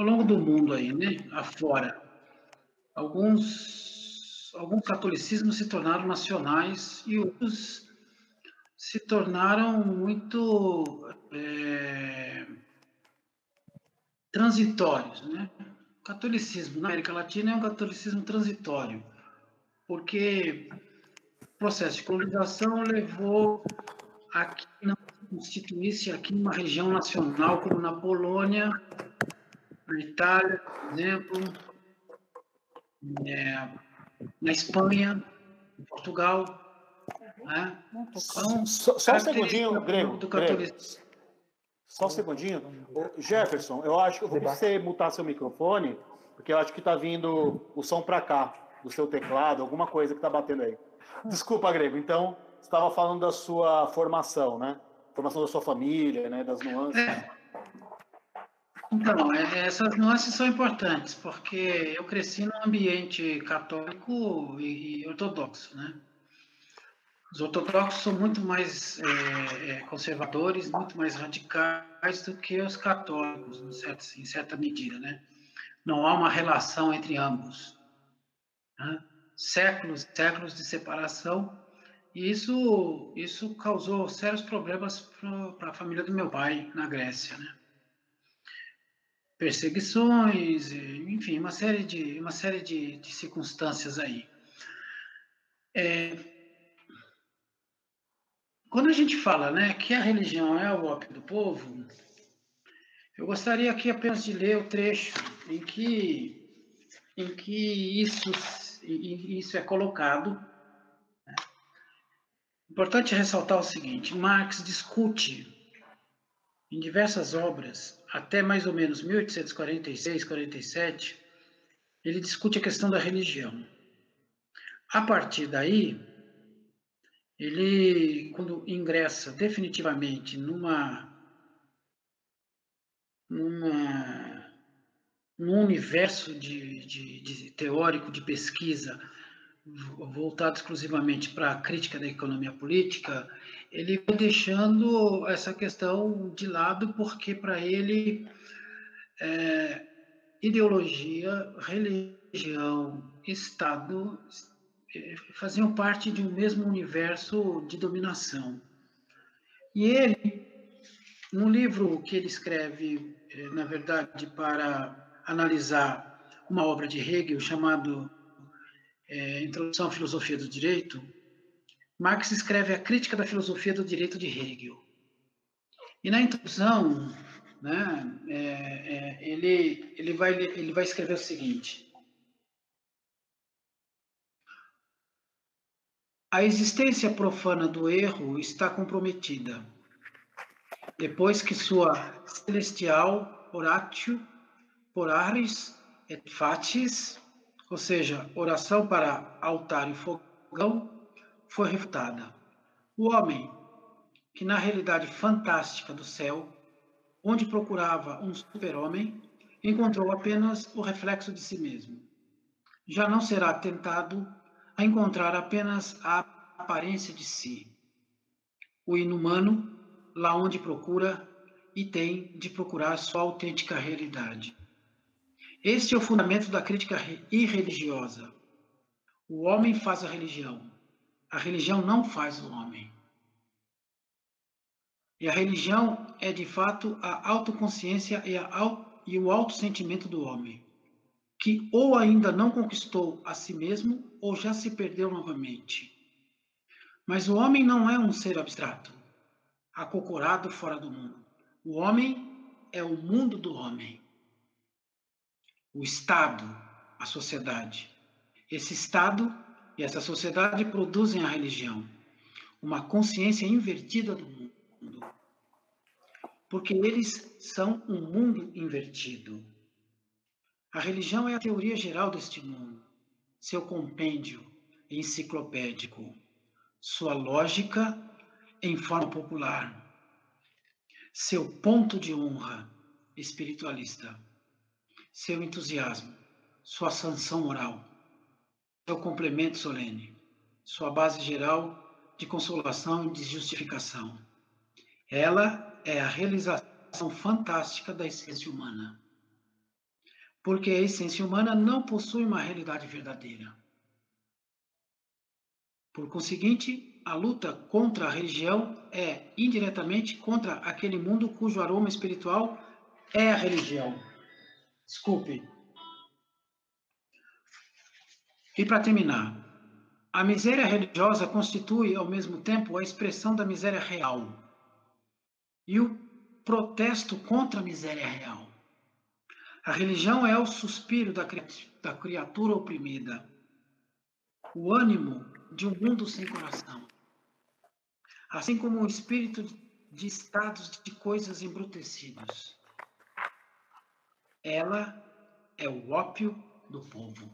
longo do mundo aí, né? Afora. Alguns catolicismos se tornaram nacionais e outros se tornaram muito transitórios, né? O catolicismo na América Latina é um catolicismo transitório, porque o processo de colonização levou a que não se constituísse aqui uma região nacional como na Polônia, na Itália, por exemplo, na Espanha, em Portugal, né? Então, só um segundinho, Grego. Só um segundinho. Jefferson, eu acho que eu vou pedir você mutar seu microfone, porque eu acho que está vindo o som para cá, do seu teclado, alguma coisa que está batendo aí. Desculpa, Grego. Então, você estava falando da sua formação, né? Formação da sua família, né? Das nuances. Então, essas nuances são importantes, porque eu cresci num ambiente católico e ortodoxo, né? Os ortodoxos são muito mais conservadores, muito mais radicais do que os católicos, em certa medida, né? Não há uma relação entre ambos, né? Séculos e séculos de separação, e isso causou sérios problemas para a família do meu pai na Grécia, né? Perseguições, enfim, uma série de circunstâncias aí. Quando a gente fala, né, que a religião é o ópio do povo, eu gostaria aqui apenas de ler o trecho em que isso é colocado. Importante ressaltar o seguinte: Marx discute em diversas obras, até mais ou menos 1846, 47, ele discute a questão da religião. A partir daí, ele, quando ingressa definitivamente num universo de teórico de pesquisa voltado exclusivamente para a crítica da economia política, ele vai deixando essa questão de lado, porque para ele ideologia, religião, Estado faziam parte de um mesmo universo de dominação. E ele, no livro que ele escreve, na verdade, para analisar uma obra de Hegel chamado Introdução à Filosofia do Direito, Marx escreve a crítica da filosofia do direito de Hegel. E na introdução, né, ele vai escrever o seguinte: a existência profana do erro está comprometida, depois que sua celestial oratio por aris et fatis, ou seja, oração para altar e fogão, foi refutada. O homem, que na realidade fantástica do céu, onde procurava um super-homem, encontrou apenas o reflexo de si mesmo. Já não será tentado a encontrar apenas a aparência de si. O inumano, lá onde procura, e tem de procurar sua autêntica realidade. Este é o fundamento da crítica irreligiosa. O homem faz a religião não faz o homem. E a religião é, de fato, a autoconsciência e o autossentimento do homem, que ou ainda não conquistou a si mesmo, ou já se perdeu novamente. Mas o homem não é um ser abstrato, acocorado fora do mundo. O homem é o mundo do homem. O Estado, a sociedade. Esse Estado e essa sociedade produzem a religião, uma consciência invertida do mundo. Porque eles são um mundo invertido. A religião é a teoria geral deste mundo, seu compêndio enciclopédico, sua lógica em forma popular. seu ponto de honra espiritualista, seu entusiasmo, sua sanção moral, seu complemento solene, sua base geral de consolação e de justificação. Ela é a realização fantástica da essência humana. Porque a essência humana não possui uma realidade verdadeira. Por conseguinte, a luta contra a religião é indiretamente contra aquele mundo cujo aroma espiritual é a religião. Desculpe. E para terminar, a miséria religiosa constitui, ao mesmo tempo, a expressão da miséria real e o protesto contra a miséria real. A religião é o suspiro da criatura oprimida, o ânimo de um mundo sem coração, assim como o espírito de estados de coisas embrutecidos. Ela é o ópio do povo.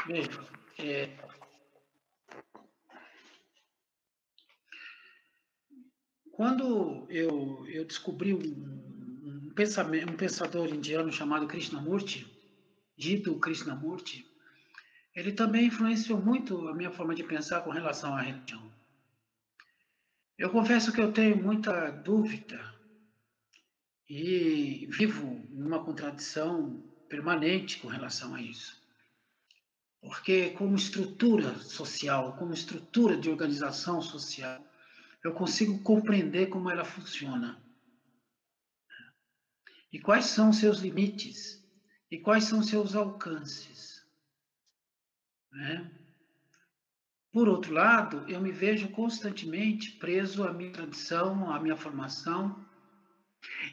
Veja, quando eu descobri um pensador indiano chamado Krishnamurti, Jiddu Krishnamurti, ele também influenciou muito a minha forma de pensar com relação à religião. Eu confesso que eu tenho muita dúvida e vivo numa contradição permanente com relação a isso. Porque como estrutura social, como estrutura de organização social, eu consigo compreender como ela funciona. E quais são seus limites, e quais são seus alcances. Né? Por outro lado, eu me vejo constantemente preso à minha tradição, à minha formação.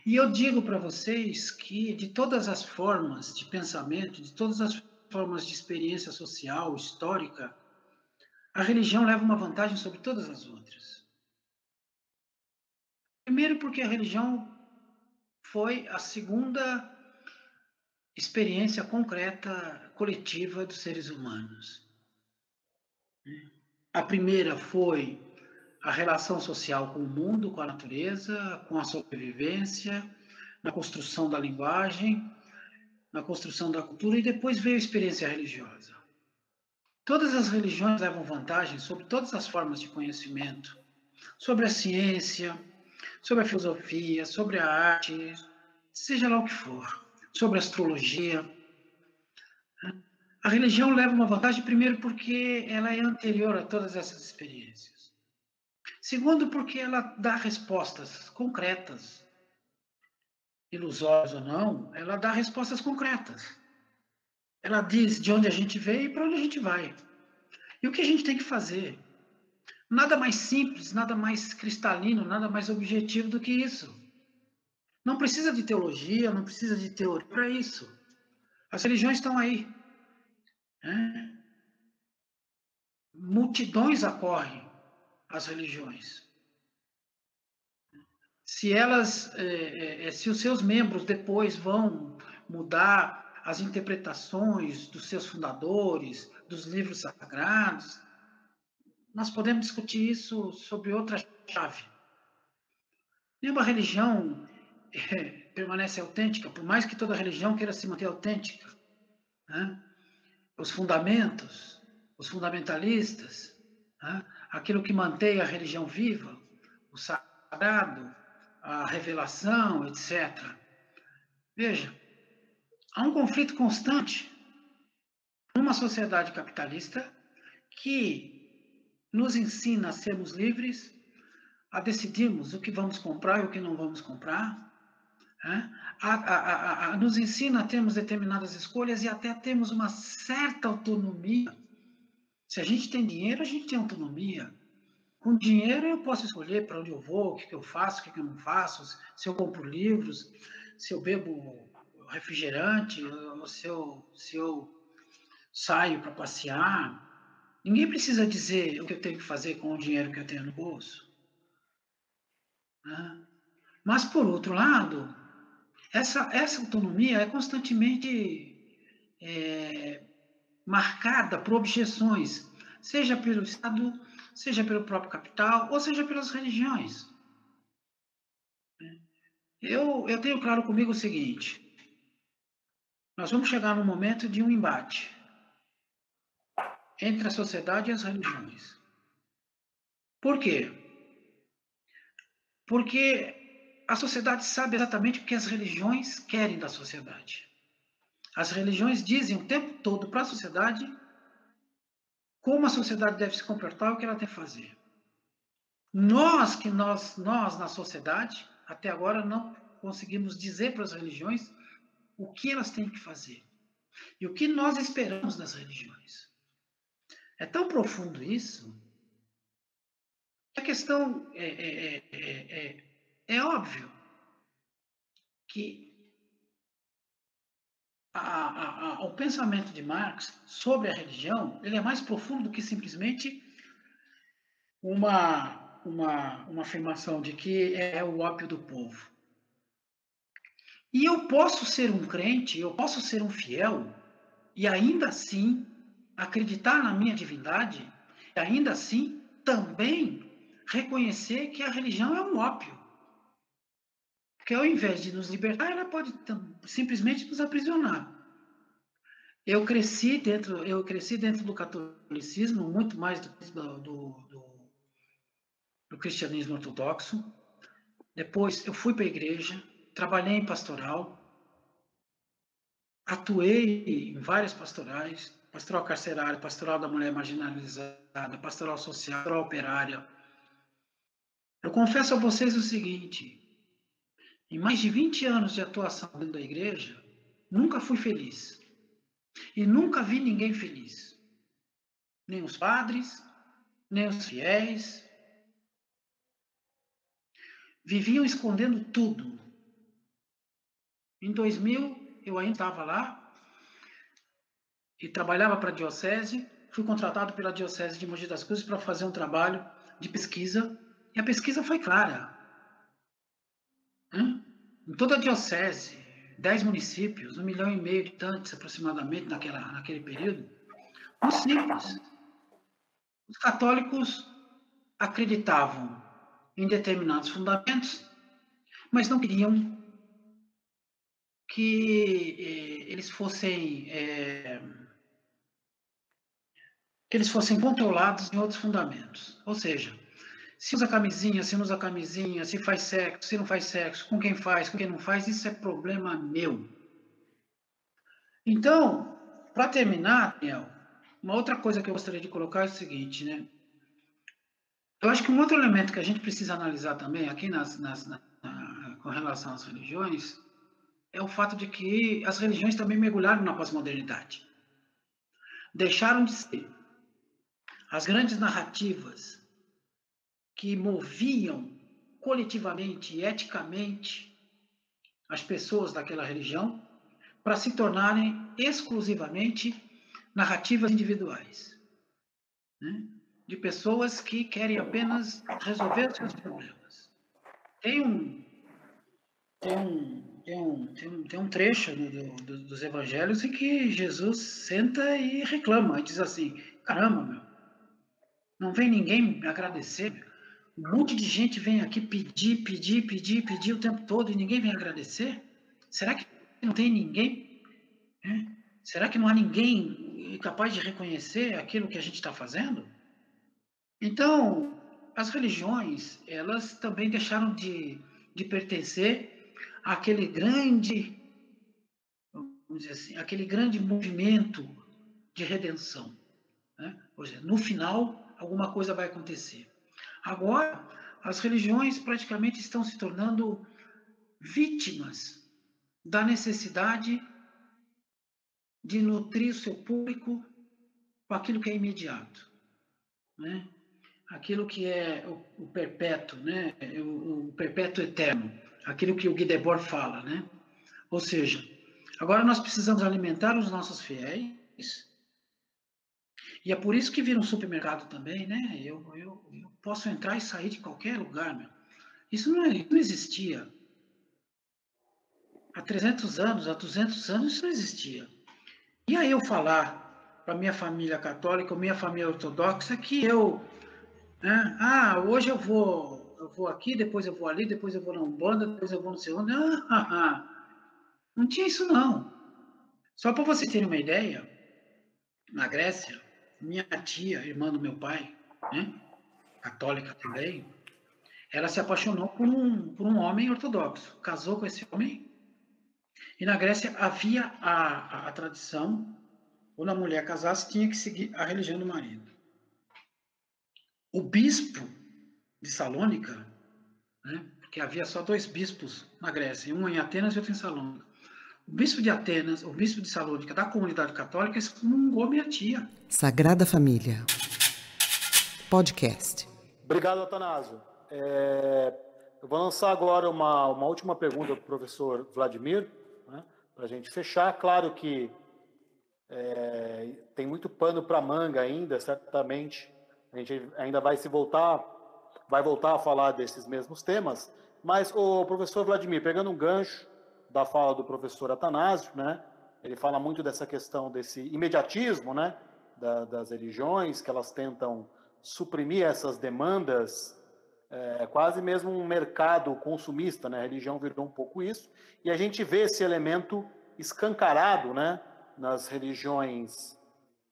E eu digo para vocês que de todas as formas de pensamento, de todas as formas de experiência social, histórica, a religião leva uma vantagem sobre todas as outras. Primeiro porque a religião foi a segunda experiência concreta, coletiva dos seres humanos. A primeira foi a relação social com o mundo, com a natureza, com a sobrevivência, na construção da linguagem, na construção da cultura, e depois veio a experiência religiosa. Todas as religiões levam vantagem sobre todas as formas de conhecimento, sobre a ciência, sobre a filosofia, sobre a arte, seja lá o que for, sobre a astrologia. A religião leva uma vantagem, primeiro, porque ela é anterior a todas essas experiências. Segundo, porque ela dá respostas concretas, ilusórias ou não, ela dá respostas concretas. Ela diz de onde a gente veio e para onde a gente vai. E o que a gente tem que fazer. Nada mais simples, nada mais cristalino, nada mais objetivo do que isso. Não precisa de teologia, não precisa de teoria para isso. As religiões estão aí. Multidões acorrem às religiões. Se os seus membros depois vão mudar as interpretações dos seus fundadores, dos livros sagrados, nós podemos discutir isso sobre outra chave. Nenhuma religião permanece autêntica, por mais que toda religião queira se manter autêntica. Né? Os fundamentos, os fundamentalistas, né? Aquilo que mantém a religião viva, o sagrado, a revelação, etc. Veja, há um conflito constante numa sociedade capitalista que nos ensina a sermos livres, a decidirmos o que vamos comprar e o que não vamos comprar, nos ensina a termos determinadas escolhas e até termos uma certa autonomia. Se a gente tem dinheiro, a gente tem autonomia. Com dinheiro eu posso escolher para onde eu vou, o que eu faço, o que eu não faço, se eu compro livros, se eu bebo refrigerante, ou se eu saio para passear. Ninguém precisa dizer o que eu tenho que fazer com o dinheiro que eu tenho no bolso. Né? Mas, por outro lado, essa autonomia é constantemente marcada por objeções, seja pelo Estado, seja pelo próprio capital, ou seja pelas religiões. Eu tenho claro comigo o seguinte: nós vamos chegar num momento de um embate entre a sociedade e as religiões. Por quê? Porque a sociedade sabe exatamente o que as religiões querem da sociedade. As religiões dizem o tempo todo para a sociedade como a sociedade deve se comportar, o que ela tem que fazer. Nós na sociedade, até agora, não conseguimos dizer para as religiões o que elas têm que fazer e o que nós esperamos das religiões. É tão profundo isso que a questão é óbvio que o pensamento de Marx sobre a religião ele é mais profundo do que simplesmente uma afirmação de que é o ópio do povo. E eu posso ser um crente, eu posso ser um fiel, e ainda assim acreditar na minha divindade, e ainda assim também reconhecer que a religião é um ópio. Porque ao invés de nos libertar, ela pode simplesmente nos aprisionar. Eu cresci dentro do catolicismo, muito mais do cristianismo ortodoxo. Depois eu fui para a igreja, trabalhei em pastoral, atuei em várias pastorais, pastoral carcerária, pastoral da mulher marginalizada, pastoral social, pastoral operária. Eu confesso a vocês o seguinte: em mais de 20 anos de atuação dentro da igreja, nunca fui feliz. E nunca vi ninguém feliz. Nem os padres, nem os fiéis. Viviam escondendo tudo. Em 2000, eu ainda estava lá e trabalhava para a diocese. Fui contratado pela diocese de Mogi das Cruzes para fazer um trabalho de pesquisa. E a pesquisa foi clara. Em toda a diocese, 10 municípios, 1,5 milhão de habitantes aproximadamente naquele período, muito simples. Os católicos acreditavam em determinados fundamentos, mas não queriam que eles fossem controlados em outros fundamentos. Ou seja, se usa camisinha, se não usa camisinha, se faz sexo, se não faz sexo, com quem faz, com quem não faz, isso é problema meu. Então, para terminar, Daniel, uma outra coisa que eu gostaria de colocar é o seguinte, né? Eu acho que um outro elemento que a gente precisa analisar também aqui com relação às religiões é o fato de que as religiões também mergulharam na pós-modernidade. Deixaram de ser as grandes narrativas que moviam coletivamente e eticamente as pessoas daquela religião para se tornarem exclusivamente narrativas individuais, né? De pessoas que querem apenas resolver os seus problemas. Tem um trecho dos evangelhos em que Jesus senta e reclama, e diz assim: caramba, meu, não vem ninguém me agradecer, meu. Um monte de gente vem aqui pedir o tempo todo e ninguém vem agradecer? Será que não tem ninguém? Né? Será que não há ninguém capaz de reconhecer aquilo que a gente está fazendo? Então, as religiões, elas também deixaram de pertencer àquele grande, vamos dizer assim, aquele grande movimento de redenção, né? Ou seja, no final, alguma coisa vai acontecer. Agora, as religiões praticamente estão se tornando vítimas da necessidade de nutrir o seu público com aquilo que é imediato, né? Aquilo que é o perpétuo, né? O perpétuo eterno, aquilo que o Guy Debord fala, né? Ou seja, agora nós precisamos alimentar os nossos fiéis, e é por isso que vira um supermercado também, né? Eu posso entrar e sair de qualquer lugar, meu. Isso não existia. Há 300 anos, há 200 anos, isso não existia. E aí eu falar para minha família católica, ou minha família ortodoxa, que eu né? Hoje eu vou aqui, depois eu vou ali, depois eu vou na Umbanda, depois eu vou não sei onde. Não tinha isso não. Só para vocês terem uma ideia, na Grécia, minha tia, irmã do meu pai, né, católica também, ela se apaixonou por um homem ortodoxo, casou com esse homem, e na Grécia havia a tradição, quando a mulher casasse, tinha que seguir a religião do marido. O bispo de Salônica, né, porque havia só 2 bispos na Grécia, um em Atenas e outro em Salônica. O bispo de Atenas, o bispo de Salônica, da comunidade católica, excomungou minha tia. Sagrada Família. Podcast. Obrigado, Atanásio. Eu vou lançar agora uma última pergunta para o professor Vladimir, né, para a gente fechar. Claro que tem muito pano para manga ainda, certamente. A gente ainda vai voltar a falar desses mesmos temas, mas o professor Vladimir, pegando um gancho da fala do professor Atanásio, né, ele fala muito dessa questão desse imediatismo, né, das religiões, que elas tentam suprimir essas demandas, quase mesmo um mercado consumista, né, a religião virou um pouco isso, e a gente vê esse elemento escancarado, né, nas religiões,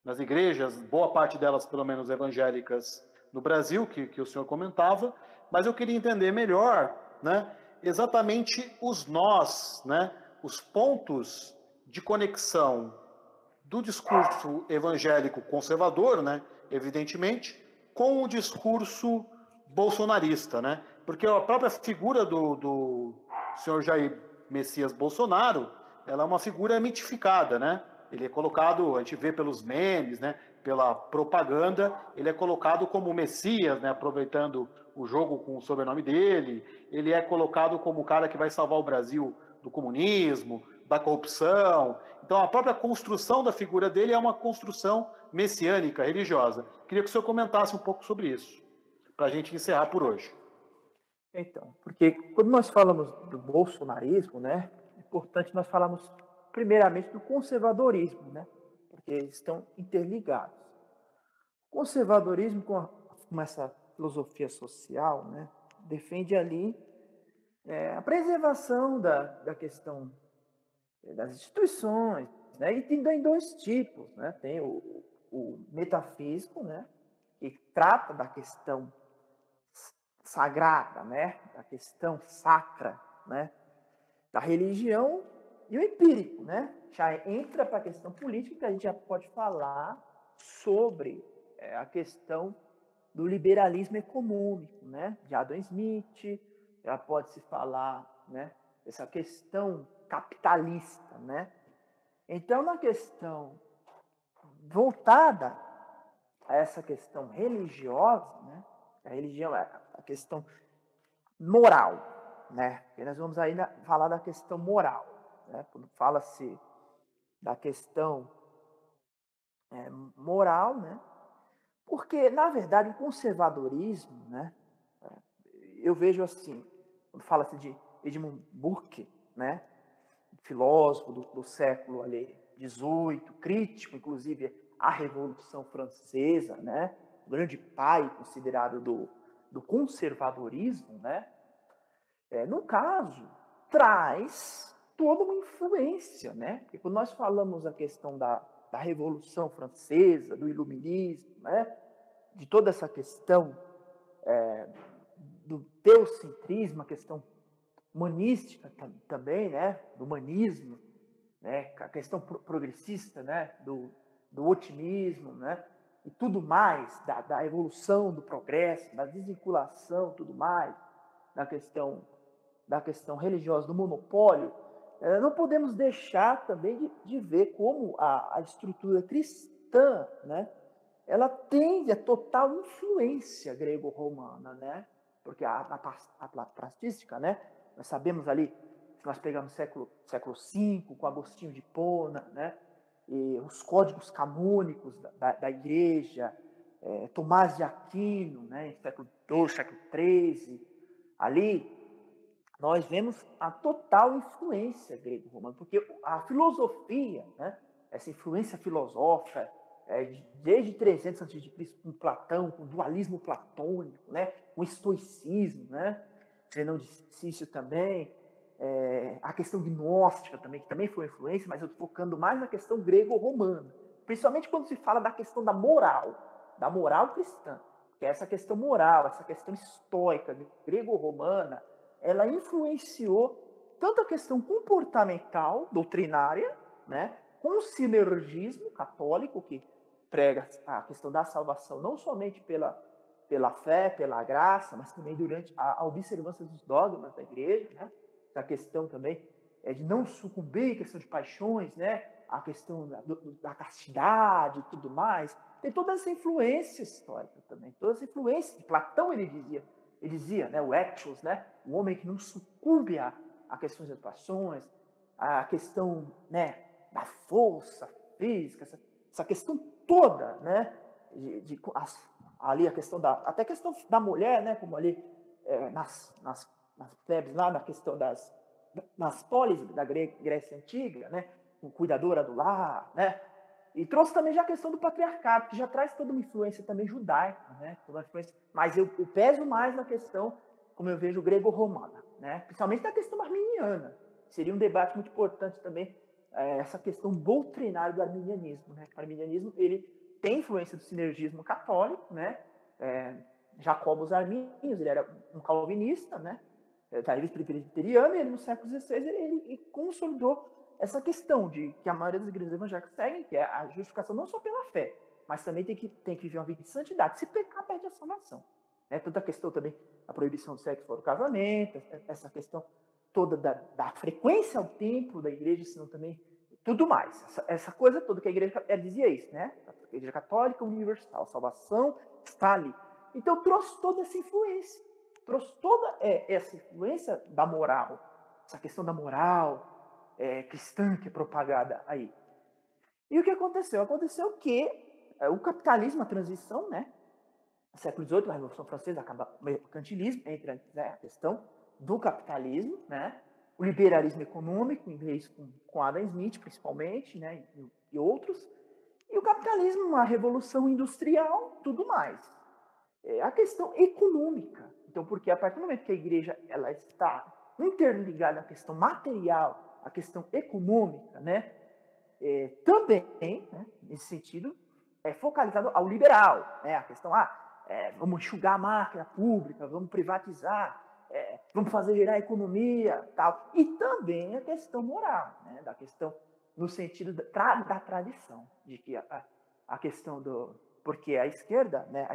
nas igrejas, boa parte delas, pelo menos evangélicas, no Brasil, que o senhor comentava, mas eu queria entender melhor, né, exatamente os nós, né, os pontos de conexão do discurso evangélico conservador, né, evidentemente, com o discurso bolsonarista, né, porque a própria figura do senhor Jair Messias Bolsonaro, ela é uma figura mitificada, né, ele é colocado, a gente vê pelos memes, né, pela propaganda, ele é colocado como Messias, né, aproveitando o jogo com o sobrenome dele, ele é colocado como o cara que vai salvar o Brasil do comunismo, da corrupção. Então, a própria construção da figura dele é uma construção messiânica, religiosa. Queria que o senhor comentasse um pouco sobre isso, para a gente encerrar por hoje. Então, porque quando nós falamos do bolsonarismo, né, é importante nós falarmos primeiramente do conservadorismo, né, porque eles estão interligados. O conservadorismo, com essa filosofia social, né, defende ali a preservação da questão das instituições, né, e tem 2 tipos, né, tem o metafísico, né, que trata da questão sagrada, né, da questão sacra, né, da religião, e o empírico, né, já entra para a questão política, que a gente já pode falar sobre a questão do liberalismo econômico, né, de Adam Smith, já pode se falar, né, dessa questão capitalista, né. Então, na questão voltada a essa questão religiosa, né, a religião é a questão moral, né, porque nós vamos ainda falar da questão moral, né, quando fala-se da questão moral, né, porque, na verdade, o conservadorismo, né, eu vejo assim, quando fala-se de Edmund Burke, né, filósofo do século XVIII, crítico, inclusive, à Revolução Francesa, né, o grande pai considerado do conservadorismo, né, no caso, traz toda uma influência, né, porque quando nós falamos a questão da Revolução Francesa, do Iluminismo, né, de toda essa questão do teocentrismo, a questão humanística também, né, do humanismo, né, a questão progressista, né, do otimismo, né, e tudo mais, da evolução, do progresso, da desvinculação, tudo mais, da questão religiosa, do monopólio, não podemos deixar também de ver como a estrutura cristã, né, ela tem a total influência grego-romana, né, porque a patrística, né, nós sabemos ali, se nós pegarmos século V, com Agostinho de Hipona, né, e os códigos canônicos da igreja, Tomás de Aquino, né, em século II, século XIII, ali nós vemos a total influência grego-romana, porque a filosofia, né, essa influência filosófica, desde 300 a.C., com Platão, com o dualismo platônico, né? Com o estoicismo, né? Zenão de Cício também, a questão gnóstica também, que também foi influência, mas eu estou focando mais na questão grego-romana, principalmente quando se fala da questão da moral cristã, que é essa questão moral, essa questão estoica, grego-romana, ela influenciou tanto a questão comportamental, doutrinária, né, com o sinergismo católico, que prega a questão da salvação, não somente pela fé, pela graça, mas também durante a observância dos dogmas da igreja, né? A questão também de não sucumbir, a questão de paixões, né? A questão da castidade e tudo mais. Tem toda essa influência histórica também, toda essa influência. Platão, ele dizia, né? O ethos, né? O homem que não sucumbe a questões das paixões, a questão, né? Da força física, essa questão toda, né? Ali a questão até a questão da mulher, né? Como ali nas plebes lá, na questão nas polis da Grécia Antiga, né? O cuidadora do lar, né? E trouxe também já a questão do patriarcado, que já traz toda uma influência também judaica, né? Toda uma influência, mas eu peso mais na questão, como eu vejo, grego-romana, né? Principalmente na questão arminiana. Seria um debate muito importante também, essa questão doutrinária do arminianismo, né? O arminianismo, ele tem influência do sinergismo católico, né? Jacobus Arminius, ele era um calvinista, né? Da revista presbiteriana, e ele no século XVI ele consolidou essa questão de que a maioria das igrejas evangélicas seguem, que é a justificação não só pela fé, mas também tem que viver uma vida de santidade. Se pecar, perde a salvação. Né? Toda a questão também da proibição do sexo fora do casamento, essa questão toda da frequência ao templo da igreja, senão também tudo mais. Essa coisa toda que a igreja dizia isso, né? A igreja católica universal, a salvação está ali. Então trouxe toda essa influência. Trouxe toda essa influência da moral, essa questão da moral cristã que é propagada aí. E o que aconteceu? Aconteceu que o capitalismo, a transição, né? No século XVIII, a Revolução Francesa, acaba o mercantilismo, entra, né, a questão do capitalismo, né? O liberalismo econômico, inglês com Adam Smith, principalmente, né? E outros. E o capitalismo, a revolução industrial, tudo mais. A questão econômica. Então, porque a partir do momento que a igreja ela está interligada à questão material, à questão econômica, né? Também, né, nesse sentido, é focalizado ao liberal, né? A questão, vamos enxugar a máquina pública, vamos privatizar, vamos fazer girar a economia, tal. E também a questão moral, né? Da questão no sentido da tradição, de que a questão porque a esquerda, né? A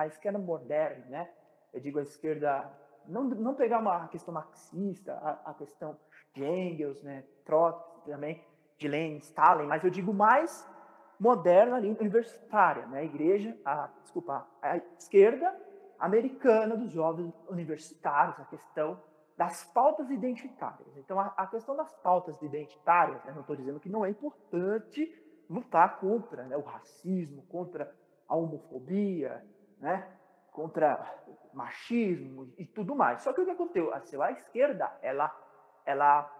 esquerda moderna, né? Eu digo a esquerda, não pegar uma questão marxista, a questão de Engels, né? Trotsky também, de Lenin, Stalin, mas eu digo mais moderna, universitária, né? A esquerda americana dos jovens universitários, a questão das pautas identitárias. Então, a questão das pautas identitárias, né? Não estou dizendo que não é importante lutar contra, né, o racismo, contra a homofobia, né, contra o machismo e tudo mais. Só que o que aconteceu? A esquerda, ela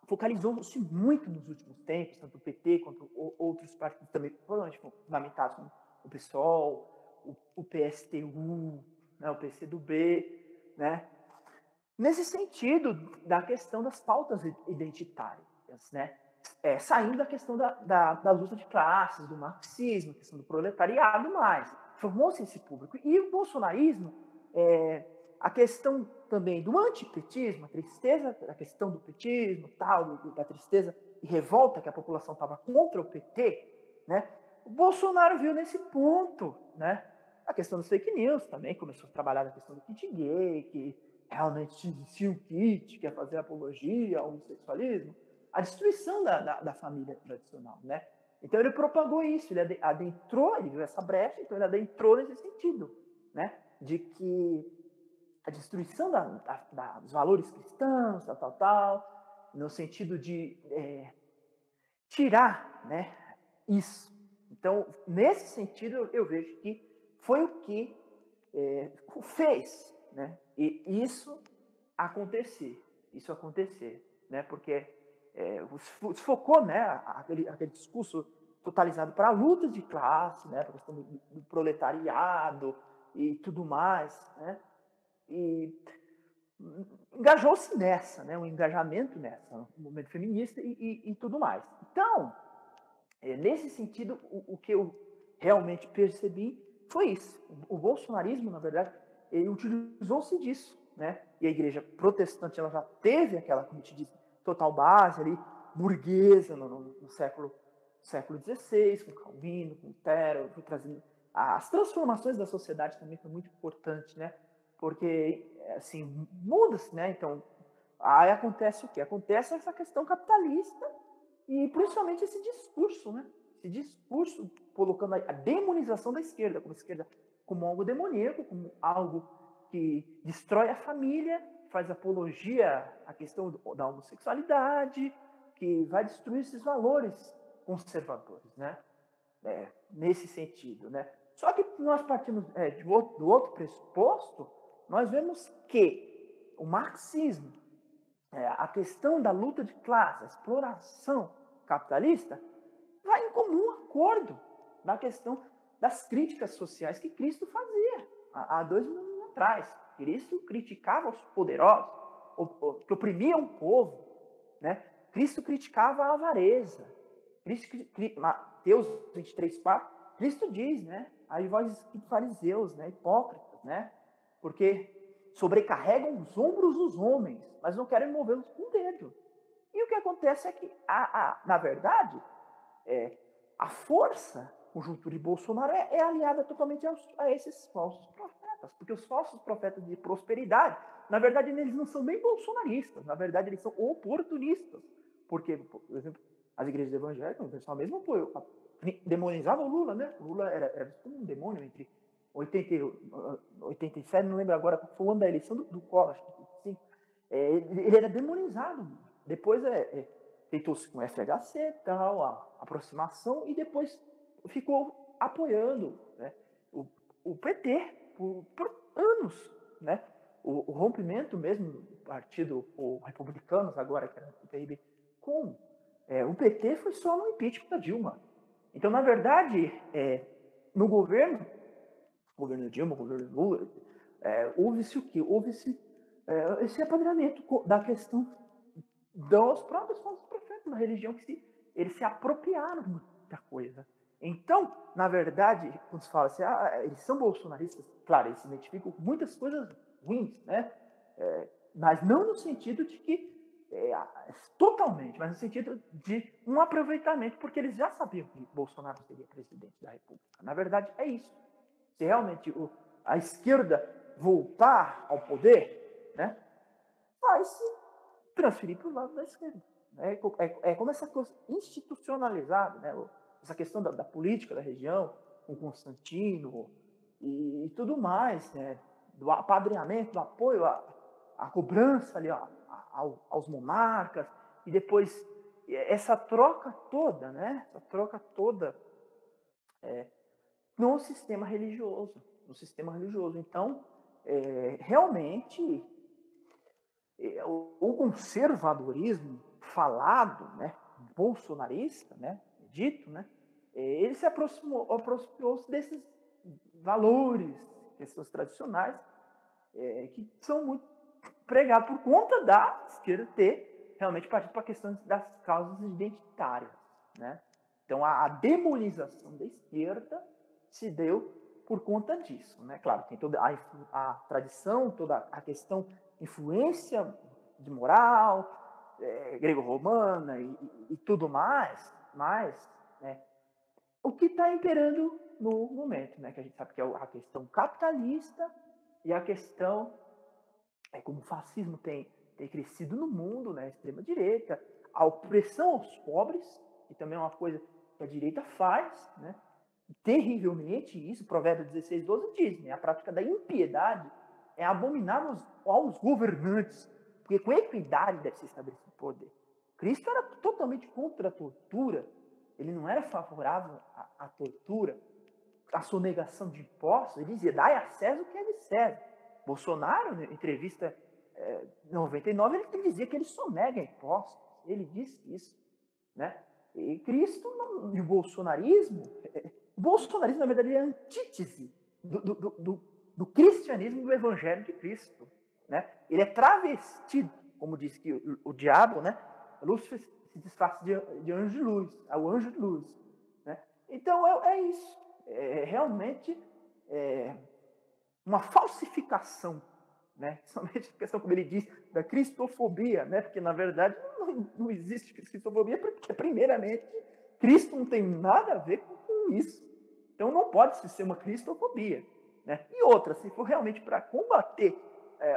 focalizou-se muito nos últimos tempos, tanto o PT quanto outros partidos também, provavelmente fundamentados como o PSOL, o PSTU, né, o PCdoB, né? Nesse sentido da questão das pautas identitárias, né? Saindo da questão da luta de classes, do marxismo, a questão do proletariado, mais. Formou-se esse público. E o bolsonarismo, a questão também do antipetismo, a tristeza da questão do petismo, tal, da tristeza e revolta que a população estava contra o PT, né? O Bolsonaro viu nesse ponto, né? A questão dos fake news também, começou a trabalhar na questão do kit gay, que realmente existia o kit, quer fazer apologia ao homossexualismo, a destruição da família tradicional, né? Então ele propagou isso, ele adentrou, ele viu essa brecha, então ele adentrou nesse sentido, né? De que a destruição dos valores cristãos, tal, no sentido de tirar, né, isso. Então, nesse sentido, eu vejo que foi o que fez, né, e isso acontecer, né, porque desfocou, né, aquele discurso totalizado para a luta de classe, né, para a questão do proletariado e tudo mais, né, e engajou-se nessa, né, um engajamento nessa, no movimento feminista e tudo mais. Então, nesse sentido, o que eu realmente percebi foi isso. O bolsonarismo, na verdade, ele utilizou-se disso, né? E a igreja protestante ela já teve aquela, como te disse, total base ali, burguesa no século XVI, com Calvino, com Lutero, foi trazendo as transformações da sociedade também foi muito importante, né? Porque assim muda-se, né? Então aí acontece o quê? Acontece essa questão capitalista e principalmente esse discurso, né? Esse discurso colocando a demonização da esquerda como algo demoníaco, como algo que destrói a família, faz apologia à questão da homossexualidade, que vai destruir esses valores conservadores, né? Nesse sentido, né? Só que nós partimos do outro pressuposto, nós vemos que o marxismo, a questão da luta de classe, a exploração capitalista, vai em comum acordo na questão das críticas sociais que Cristo fazia há 2000 anos atrás. Cristo criticava os poderosos, que oprimiam o povo, né? Cristo criticava a avareza. Mateus 23:4, Cristo diz, né? Aí vós fariseus, né? Hipócritas, né? Porque sobrecarregam os ombros dos homens, mas não querem movê-los com o dedo. E o que acontece é que, na verdade, a força conjuntura de Bolsonaro é aliada totalmente a esses falsos profetas, porque os falsos profetas de prosperidade, na verdade, eles não são nem bolsonaristas, na verdade, eles são oportunistas, porque, por exemplo, as igrejas evangélicas, o pessoal mesmo apoiou, demonizava o Lula, né? O Lula era como um demônio entre 80 e 87, não lembro agora, foi o ano da eleição do Collor, acho que ele era demonizado. Depois tentou-se com o FHC, tal, a aproximação, e depois ficou apoiando, né, o PT por anos, né? O rompimento mesmo do partido, o Republicanos, agora que era o PRB, com o PT foi só no impeachment da Dilma. Então, na verdade, no governo Dilma, governo Lula, houve-se o quê? Houve-se esse apadrinhamento da questão dos próprios falsos profetas da religião, que eles se apropriaram de muita coisa. Então, na verdade, quando se fala assim, eles são bolsonaristas, claro, eles se identificam com muitas coisas ruins, né? Mas não no sentido de que totalmente, mas no sentido de um aproveitamento, porque eles já sabiam que Bolsonaro seria presidente da República. Na verdade, é isso. Se realmente a esquerda voltar ao poder, né, vai se transferir para o lado da esquerda. É como essa coisa institucionalizada, né, essa questão da política da região, com Constantino e tudo mais, né, do apadrinhamento, do apoio, a cobrança ali, aos monarcas, e depois essa troca toda, né, no sistema religioso. Então, realmente, o conservadorismo falado, né, bolsonarista, né, dito, né, ele se aproximou-se desses valores, questões tradicionais, que são muito pregados por conta da esquerda ter realmente partido para a questão das causas identitárias, né? Então, a demonização da esquerda se deu por conta disso, né? Claro, tem toda a tradição, toda a questão, influência de moral, grego-romana e tudo mais, mas, né, o que está imperando no momento, né, que a gente sabe que é a questão capitalista e a questão, como o fascismo tem crescido no mundo, né, a extrema-direita, a opressão aos pobres, que também é uma coisa que a direita faz, né, terrivelmente isso, Provérbios 16:12 diz, né, a prática da impiedade é abominável aos governantes, porque com equidade deve ser estabelecido o poder. Cristo era totalmente contra a tortura, ele não era favorável à tortura, à sonegação de impostos, ele dizia, dai a César o que é de César. Bolsonaro, em entrevista em 99, ele dizia que ele sonega impostos, ele disse isso, né? E Cristo e o bolsonarismo, na verdade, é a antítese do cristianismo e do evangelho de Cristo, né? Ele é travestido, como diz que o diabo, né? Lúcifer se disfarça de anjo de luz, é o anjo de luz, né? Então é isso, realmente uma falsificação, né? Somente a questão, como ele diz, da cristofobia, né? Porque na verdade não existe cristofobia, porque primeiramente Cristo não tem nada a ver com isso. Então não pode ser uma cristofobia, né? E outra, se for realmente para combater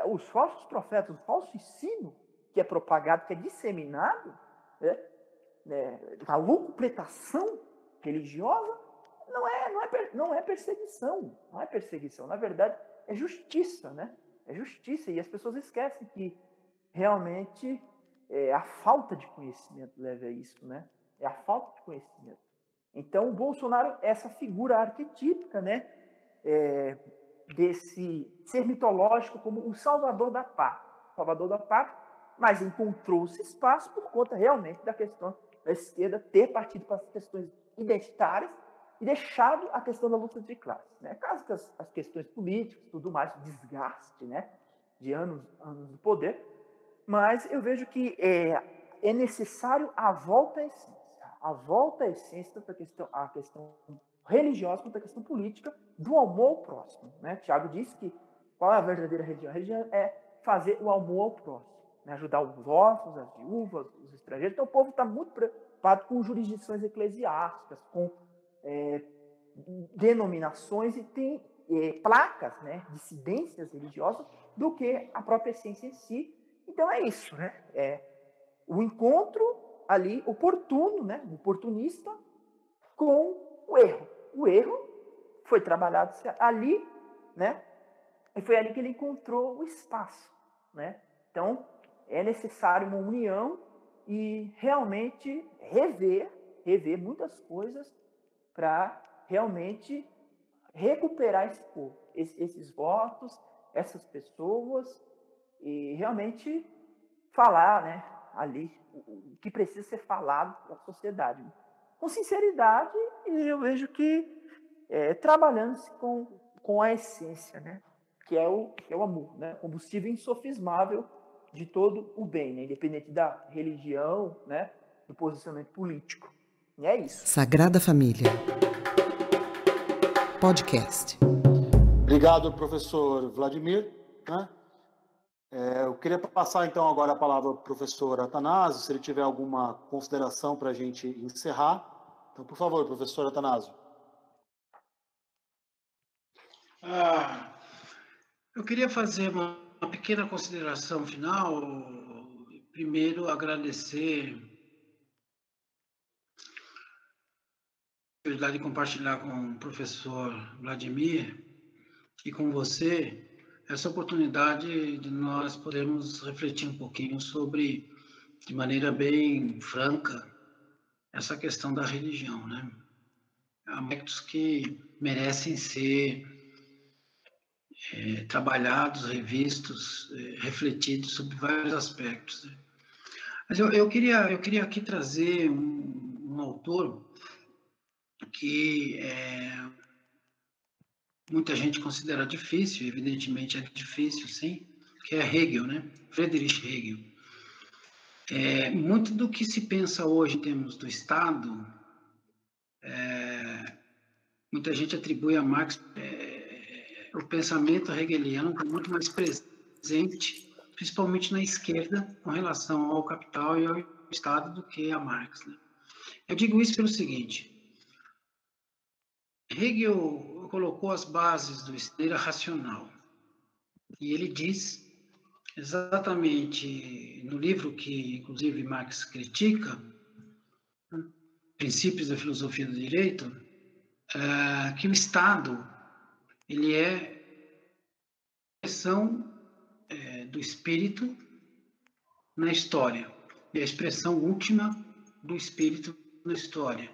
os falsos profetas, o falso ensino que é propagado, que é disseminado, né, a lucupletação religiosa, não é perseguição. Não é perseguição. Na verdade, é justiça, né? É justiça. E as pessoas esquecem que realmente a falta de conhecimento leva a isso, né? É a falta de conhecimento. Então, o Bolsonaro é essa figura arquetípica, né? Desse ser mitológico como o salvador da pátria. Salvador da pátria, mas encontrou-se espaço por conta realmente da questão da esquerda ter partido para as questões identitárias e deixado a questão da luta de classe, né? Caso que as questões políticas, tudo mais, desgaste, né? De anos de poder, mas eu vejo que é necessário a volta à essência, tanto a questão religiosa quanto a questão política, do amor ao próximo, né? Tiago disse que qual é a verdadeira religião? A religião é fazer o amor ao próximo, né? Ajudar os órfãos, as viúvas, os estrangeiros. Então o povo está muito preocupado com jurisdições eclesiásticas, com denominações, e tem placas, né, dissidências religiosas, do que a própria essência em si. Então é isso, né? O encontro ali oportuno, né, oportunista, com o erro. O erro foi trabalhado ali, né? E foi ali que ele encontrou o espaço, né? Então é necessário uma união e realmente rever muitas coisas para realmente recuperar esse povo, esses votos, essas pessoas, e realmente falar, né, ali o que precisa ser falado para a sociedade. Com sinceridade, e eu vejo que trabalhando-se com a essência, né, que é o amor, né, combustível insofismável de todo o bem, né, independente da religião, né, do posicionamento político. E é isso. Sagrada Família. Podcast. Obrigado, professor Vladimir, né? Eu queria passar, então, agora a palavra para o professor Athanásio, se ele tiver alguma consideração para a gente encerrar. Então, por favor, professor Athanásio. Eu queria fazer uma pequena consideração final. Primeiro, agradecer a oportunidade de compartilhar com o professor Vladimir e com você essa oportunidade de nós podermos refletir um pouquinho sobre, de maneira bem franca, essa questão da religião, né? Aspectos que merecem ser trabalhados, revistos, refletidos sobre vários aspectos, né? Mas eu queria aqui trazer um autor que muita gente considera difícil, evidentemente é difícil, sim, que é Hegel, né? Friedrich Hegel. Muito do que se pensa hoje em termos do Estado, muita gente atribui a Marx o pensamento hegeliano como muito mais presente, principalmente na esquerda, com relação ao capital e ao Estado, do que a Marx, né? Eu digo isso pelo seguinte: Hegel colocou as bases do Estado racional, e ele diz exatamente no livro que, inclusive, Marx critica, Princípios da Filosofia do Direito, que o Estado ele é a expressão do espírito na história, é a expressão última do espírito na história.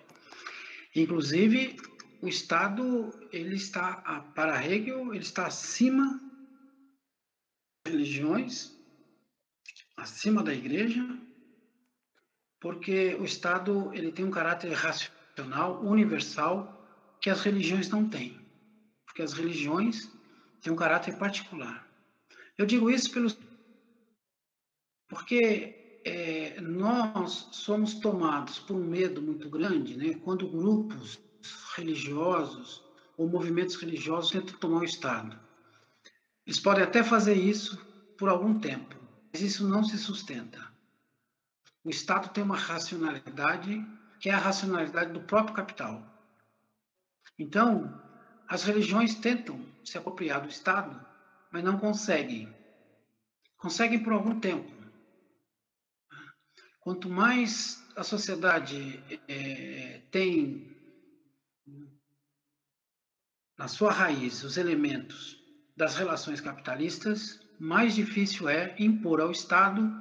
Inclusive, o Estado, ele está, para Hegel, ele está acima das religiões, acima da igreja, porque o Estado ele tem um caráter racional, universal, que as religiões não têm. Porque as religiões têm um caráter particular. Eu digo isso porque nós somos tomados por um medo muito grande, né, quando grupos religiosos ou movimentos religiosos tentam tomar o Estado. Eles podem até fazer isso por algum tempo, mas isso não se sustenta. O Estado tem uma racionalidade, que é a racionalidade do próprio capital. Então, as religiões tentam se apropriar do Estado, mas não conseguem. Conseguem por algum tempo. Quanto mais a sociedade tem na sua raiz os elementos das relações capitalistas, mais difícil é impor ao Estado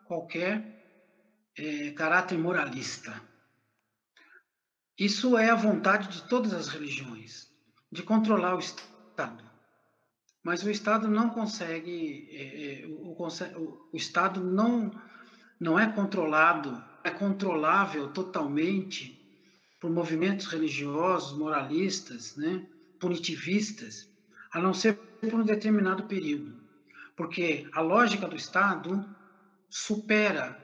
qualquer caráter moralista. Isso é a vontade de todas as religiões, de controlar o Estado. Mas o Estado não consegue, o Estado não é controlado, é controlável totalmente por movimentos religiosos, moralistas, né, punitivistas, a não ser por um determinado período. Porque a lógica do Estado supera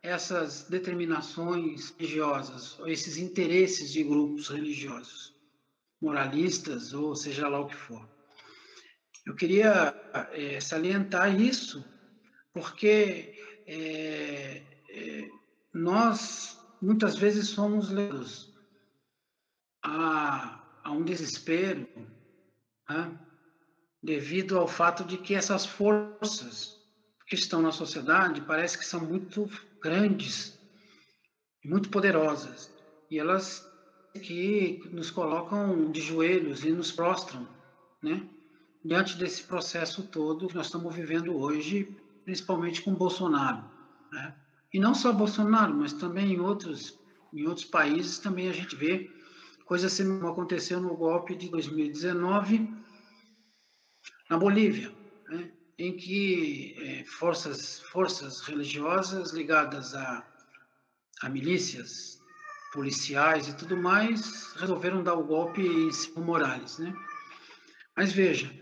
essas determinações religiosas, ou esses interesses de grupos religiosos, moralistas, ou seja lá o que for. Eu queria salientar isso, porque nós, muitas vezes, somos levados a um desespero, né, devido ao fato de que essas forças que estão na sociedade parece que são muito grandes e muito poderosas, e elas que nos colocam de joelhos e nos prostram, né, diante desse processo todo que nós estamos vivendo hoje, principalmente com Bolsonaro, né? E não só Bolsonaro, mas também em outros países também a gente vê coisas assim como aconteceu no golpe de 2019 na Bolívia, né? Em que forças religiosas ligadas a milícias policiais e tudo mais resolveram dar o golpe em Evo Morales, né? Mas veja,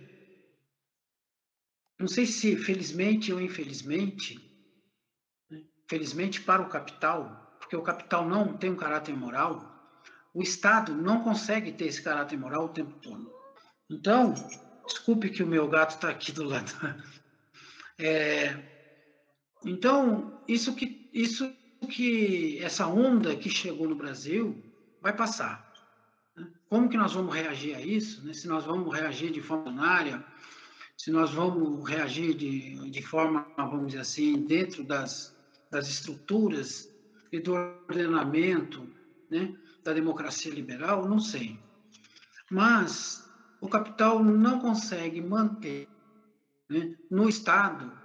não sei se felizmente ou infelizmente, né, felizmente para o capital, porque o capital não tem um caráter moral, o Estado não consegue ter esse caráter moral o tempo todo. Então, desculpe que o meu gato está aqui do lado. Então, essa onda que chegou no Brasil vai passar. Né? Como que nós vamos reagir a isso? Né? Se nós vamos reagir de forma ordinária, se nós vamos reagir de forma, vamos dizer assim, dentro das estruturas e do ordenamento, né, da democracia liberal, não sei. Mas o capital não consegue manter, né, no Estado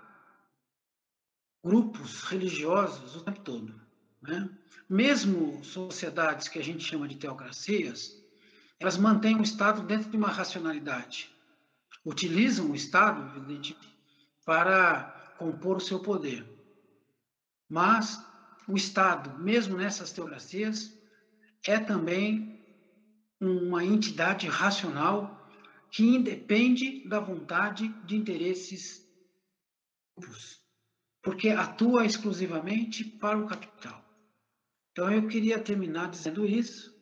grupos religiosos o tempo todo, né? Mesmo sociedades que a gente chama de teocracias, elas mantêm o Estado dentro de uma racionalidade. Utilizam o Estado, evidentemente, para compor o seu poder. Mas o Estado, mesmo nessas teocracias, é também uma entidade racional que independe da vontade de interesses grupos, porque atua exclusivamente para o capital. Então, eu queria terminar dizendo isso.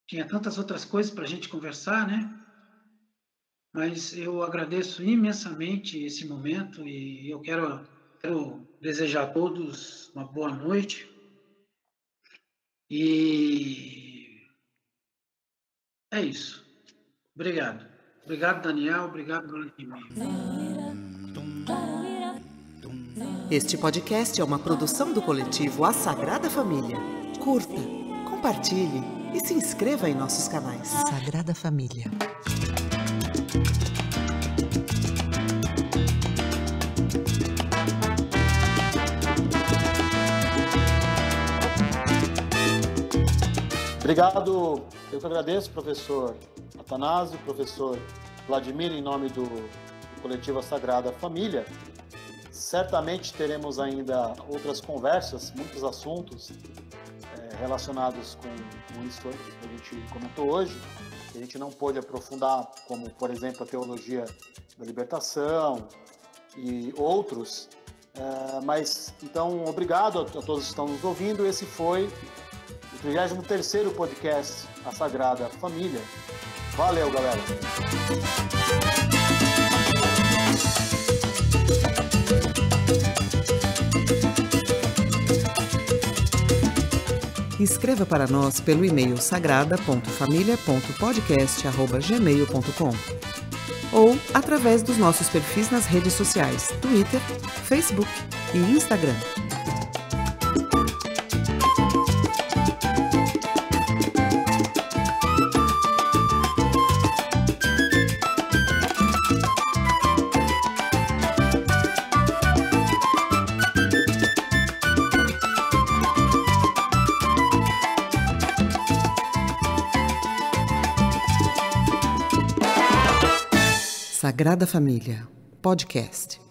Tinha tantas outras coisas para a gente conversar, né? Mas eu agradeço imensamente esse momento e eu quero desejar a todos uma boa noite. E é isso. Obrigado. Obrigado, Daniel. Obrigado, Vladimir. Este podcast é uma produção do coletivo A Sagrada Família. Curta, compartilhe e se inscreva em nossos canais. Sagrada Família. Obrigado, eu que agradeço, professor Atanásio, professor Vladimir, em nome do coletivo A Sagrada Família. certamente teremos ainda outras conversas, muitos assuntos relacionados com isso que a gente comentou hoje, que a gente não pôde aprofundar, como, por exemplo, a teologia da libertação e outros. Mas, então, obrigado a todos que estão nos ouvindo. Esse foi o 33º podcast A Sagrada Família. Valeu, galera! Escreva para nós pelo e-mail sagrada.familia.podcast@gmail.com ou através dos nossos perfis nas redes sociais, Twitter, Facebook e Instagram. Sagrada Família, podcast.